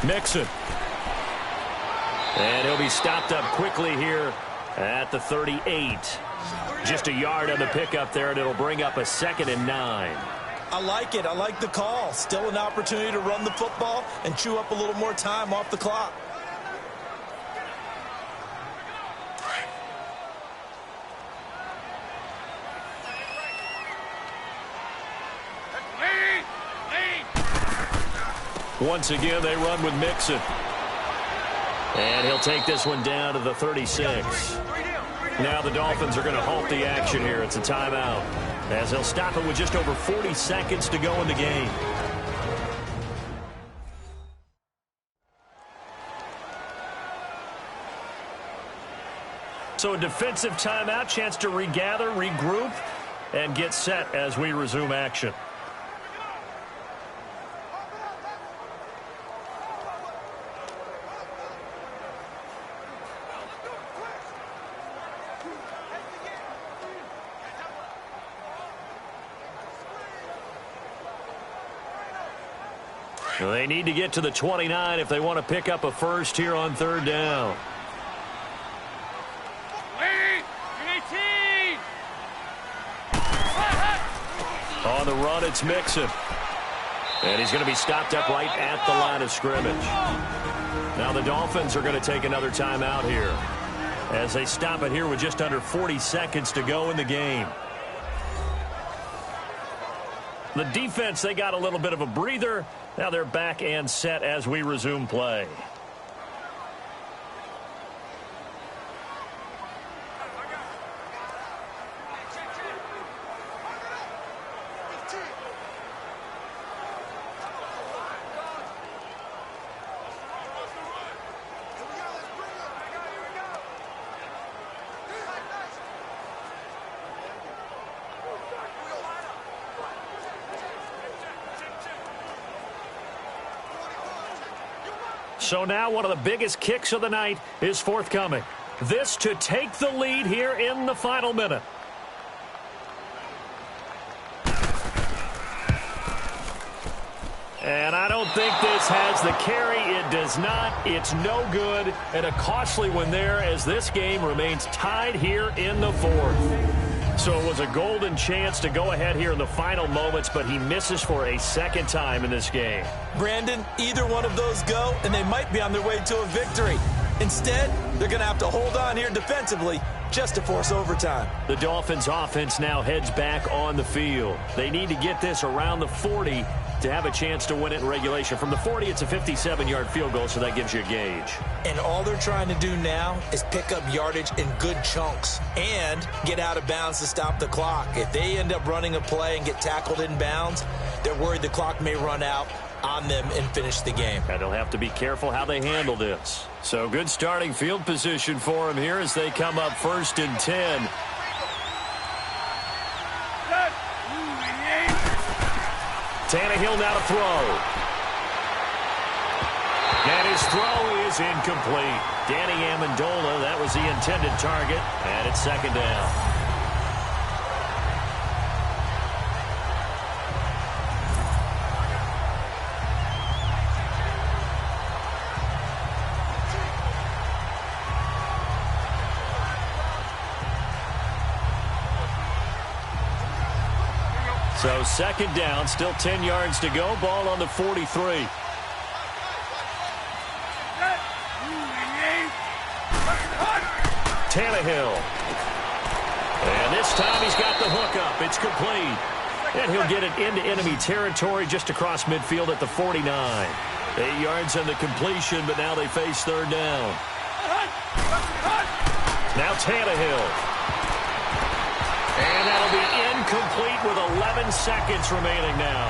Mixon. And he'll be stopped up quickly here at the 38. Just a yard on the pickup there, and it'll bring up a 2nd and 9. I like it. I like the call. Still an opportunity to run the football and chew up a little more time off the clock. Once again, they run with Mixon. And he'll take this one down to the 36. Now the Dolphins are going to halt the action here. It's a timeout, as they'll stop it with just over 40 seconds to go in the game. So a defensive timeout, chance to regather, regroup, and get set as we resume action. They need to get to the 29 if they want to pick up a first here on 3rd down. On the run, it's Mixon. And he's going to be stopped up right at the line of scrimmage. Now the Dolphins are going to take another timeout here, as they stop it here with just under 40 seconds to go in the game. The defense, they got a little bit of a breather. Now they're back and set as we resume play. So now one of the biggest kicks of the night is forthcoming. This to take the lead here in the final minute. And I don't think this has the carry. It does not. It's no good. And a costly one there, as this game remains tied here in the 4th. So it was a golden chance to go ahead here in the final moments, but he misses for a 2nd time in this game. Brandon, either one of those go, and they might be on their way to a victory. Instead, they're going to have to hold on here defensively just to force overtime. The Dolphins offense now heads back on the field. They need to get this around the 40 to have a chance to win it in regulation. From the 40, it's a 57-yard field goal, so that gives you a gauge. And all they're trying to do now is pick up yardage in good chunks and get out of bounds to stop the clock. If they end up running a play and get tackled in bounds, they're worried the clock may run out on them and finish the game. And they'll have to be careful how they handle this. So good starting field position for them here as they come up 1st and 10. Tannehill now to throw. And his throw is incomplete. Danny Amendola, that was the intended target, and it's 2nd down. So 2nd down, still 10 yards to go. Ball on the 43. Tannehill. And this time he's got the hook up. It's complete. And he'll get it into enemy territory just across midfield at the 49. 8 yards on the completion, but now they face 3rd down. Now Tannehill. And that'll be incomplete with 11 seconds remaining now.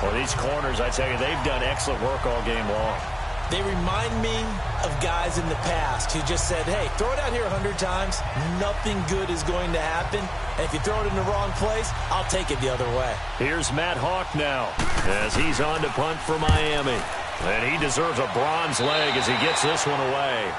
Well, these corners, I tell you, they've done excellent work all game long. They remind me of guys in the past who just said, hey, throw it out here 100 times. Nothing good is going to happen. And if you throw it in the wrong place, I'll take it the other way. Here's Matt Hawk now as he's on to punt for Miami. And he deserves a bronze leg as he gets this one away.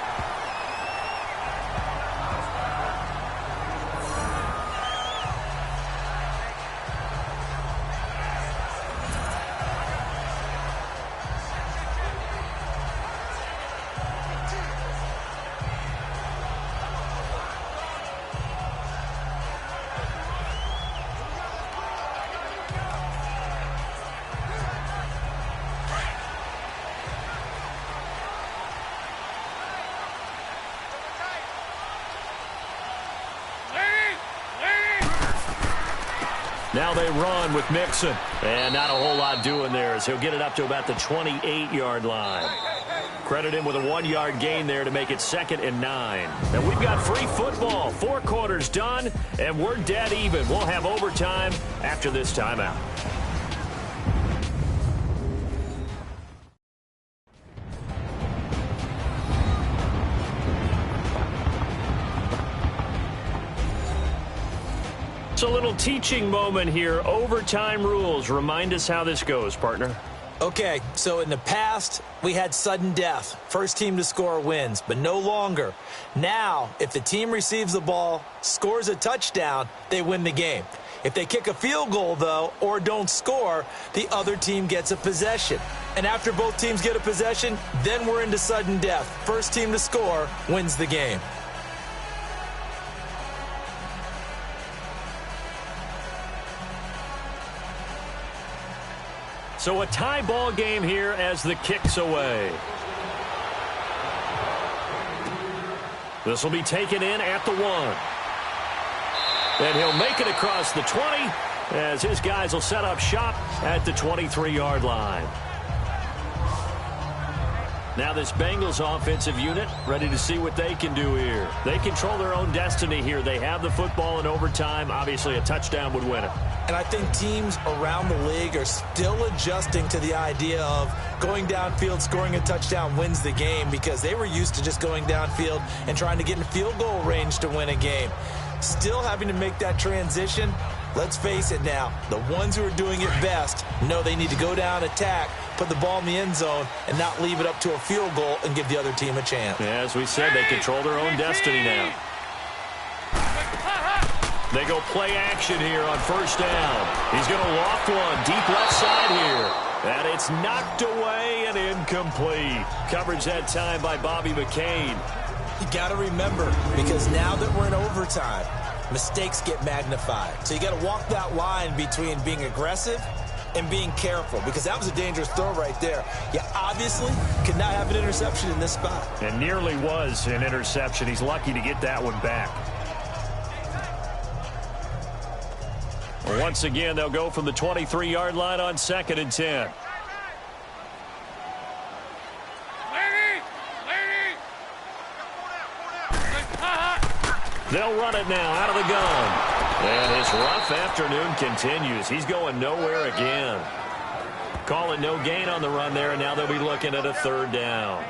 Now they run with Mixon. And not a whole lot doing there as he'll get it up to about the 28-yard line. Credit him with a 1-yard gain there to make it 2nd and 9. And we've got free football. 4 quarters done, and we're dead even. We'll have overtime after this timeout. So a little teaching moment here. Overtime rules. Remind us how this goes, partner. Okay, so in the past, we had sudden death. First team to score wins, but no longer. Now, if the team receives the ball, scores a touchdown, they win the game. If they kick a field goal, though, or don't score, the other team gets a possession. And after both teams get a possession, then we're into sudden death. First team to score wins the game. So a tie ball game here as the kick's away. This will be taken in at the 1. And he'll make it across the 20 as his guys will set up shop at the 23-yard line. Now this Bengals offensive unit ready to see what they can do here. They control their own destiny here. They have the football in overtime. Obviously, a touchdown would win it. And I think teams around the league are still adjusting to the idea of going downfield, scoring a touchdown wins the game because they were used to just going downfield and trying to get in field goal range to win a game. Still having to make that transition. Let's face it now, the ones who are doing it best know they need to go down, attack, put the ball in the end zone, and not leave it up to a field goal and give the other team a chance. Yeah, as we said, they control their own destiny now. They go play action here on first down. He's going to loft one deep left side here. And it's knocked away and incomplete. Coverage that time by Bobby McCain. You got to remember, because now that we're in overtime, mistakes get magnified. So you got to walk that line between being aggressive and being careful, because that was a dangerous throw right there. You obviously could not have an interception in this spot. And nearly was an interception. He's lucky to get that one back. Once again, they'll go from the 23-yard line on 2nd and 10. They'll run it now out of the gun. And his rough afternoon continues. He's going nowhere again. Call it no gain on the run there, and now they'll be looking at a 3rd down.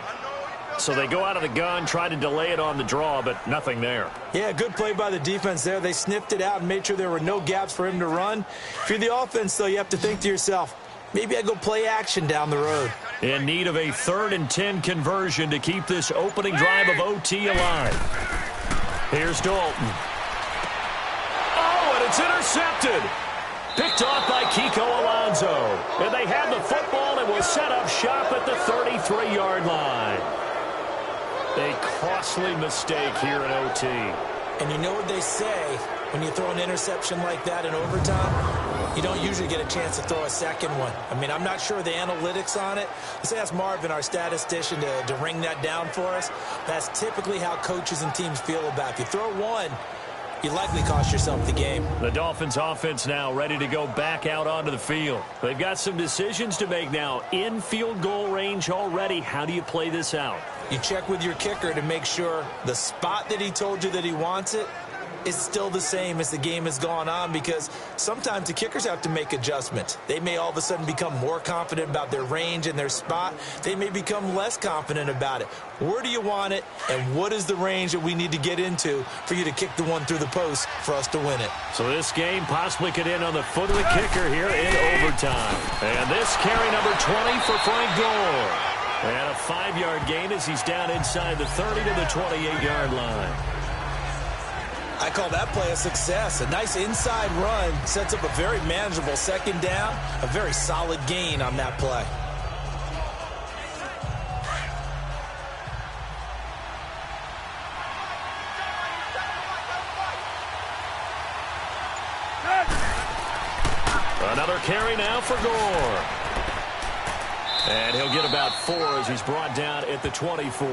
So they go out of the gun, try to delay it on the draw, but nothing there. Yeah, good play by the defense there. They sniffed it out and made sure there were no gaps for him to run. If you're the offense, though, you have to think to yourself, maybe I go play action down the road. In need of a 3rd and 10 conversion to keep this opening drive of OT alive. Here's Dalton. Oh, and it's intercepted. Picked off by Kiko Alonso. And they have the football and will set up shop at the 33-yard line. A costly mistake here in OT. And you know what they say, when you throw an interception like that in overtime, you don't usually get a chance to throw a second one. I mean, I'm not sure the analytics on it. Let's ask Marvin, our statistician, to ring that down for us. That's typically how coaches and teams feel about it. If you throw one, you likely cost yourself the game. The Dolphins offense now ready to go back out onto the field. They've got some decisions to make now. In field goal range already. How do you play this out? You check with your kicker to make sure the spot that he told you that he wants it is still the same as the game has gone on, because sometimes the kickers have to make adjustments. They may all of a sudden become more confident about their range and their spot. They may become less confident about it. Where do you want it, and what is the range that we need to get into for you to kick the one through the post for us to win it? So this game possibly could end on the foot of the kicker here in overtime. And this carry number 20 for Frank Gore. And a 5-yard gain as he's down inside the 30 to the 28-yard line. I call that play a success. A nice inside run sets up a very manageable 2nd down. A very solid gain on that play. Another carry now for Gore. And he'll get about 4 as he's brought down at the 24.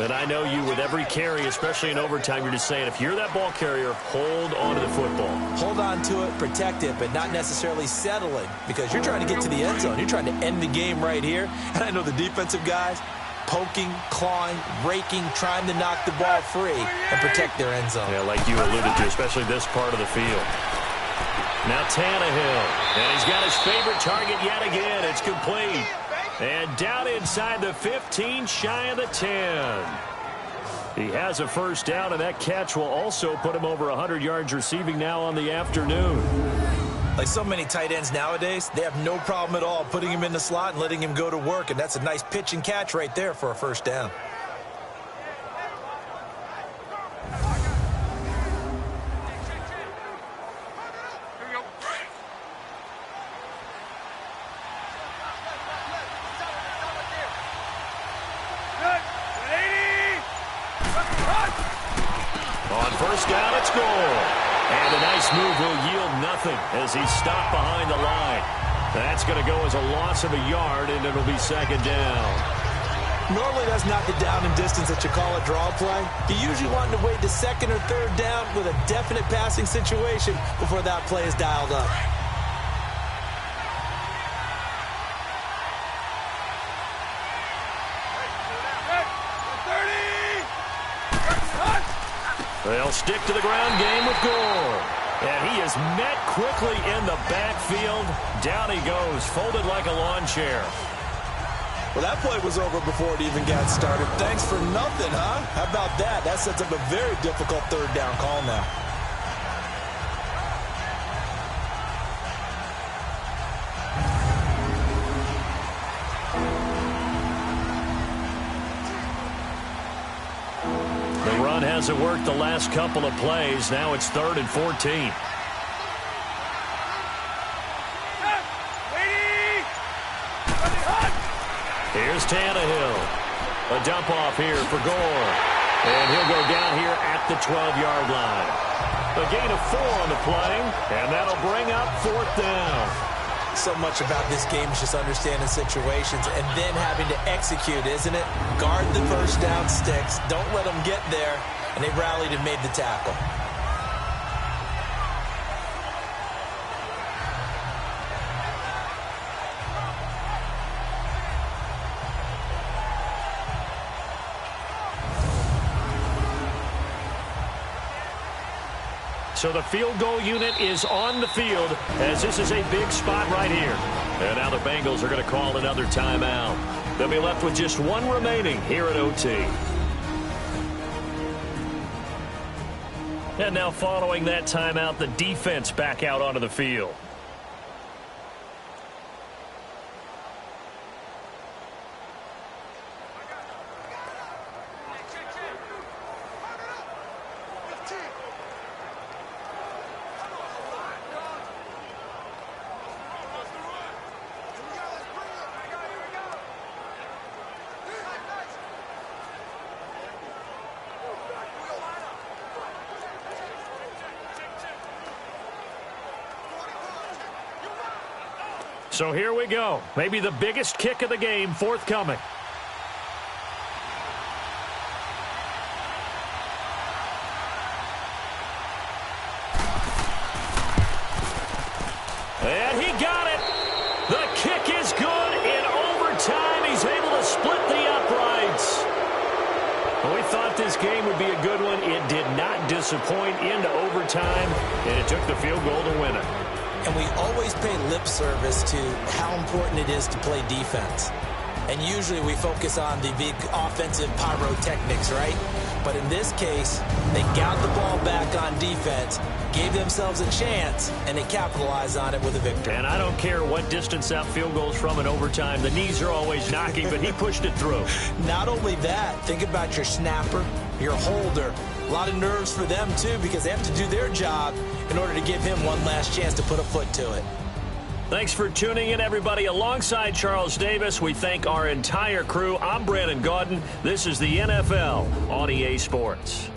And I know you with every carry, especially in overtime, you're just saying if you're that ball carrier, hold on to the football. Hold on to it, protect it, but not necessarily settling because you're trying to get to the end zone. You're trying to end the game right here. And I know the defensive guys poking, clawing, raking, trying to knock the ball free and protect their end zone. Yeah, like you alluded to, especially this part of the field. Now Tannehill, and he's got his favorite target yet again. It's complete. And down inside the 15, shy of the 10. He has a first down, and that catch will also put him over 100 yards receiving now on the afternoon. Like so many tight ends nowadays, they have no problem at all putting him in the slot and letting him go to work, and that's a nice pitch and catch right there for a first down. On first down, it's goal. And a nice move will yield nothing as he's stopped behind the line. That's going to go as a loss of a yard, and it'll be second down. Normally that's not the down and distance that you call a draw play. You usually want to wait to second or third down with a definite passing situation before that play is dialed up. They'll stick to the ground game with Gore. And he is met quickly in the backfield. Down he goes, folded like a lawn chair. Well, that play was over before it even got started. Thanks for nothing, huh? How about that? That sets up a very difficult third down call now. Hasn't worked the last couple of plays. Now it's 3rd and 14. Here's Tannehill. A dump off here for Gore. And he'll go down here at the 12-yard line. A gain of 4 on the play, and that'll bring up 4th down. So much about this game is just understanding situations and then having to execute, isn't it? Guard the first down sticks. Don't let them get there. And they rallied and made the tackle. So the field goal unit is on the field as this is a big spot right here. And now the Bengals are going to call another timeout. They'll be left with just one remaining here at OT. And now following that timeout, the defense back out onto the field. So here we go. Maybe the biggest kick of the game forthcoming. And he got it. The kick is good in overtime. He's able to split the uprights. Well, we thought this game would be a good one. It did not disappoint into overtime, and it took the field goal to win it. And we always pay lip service to how important it is to play defense. And usually we focus on the big offensive pyrotechnics, right? But in this case, they got the ball back on defense, gave themselves a chance, and they capitalized on it with a victory. And I don't care what distance that field goes from in overtime. The knees are always knocking, but he pushed it through. Not only that, think about your snapper, your holder. A lot of nerves for them, too, because they have to do their job in order to give him one last chance to put a foot to it. Thanks for tuning in, everybody. Alongside Charles Davis, we thank our entire crew. I'm Brandon Gaudin. This is the NFL on EA Sports.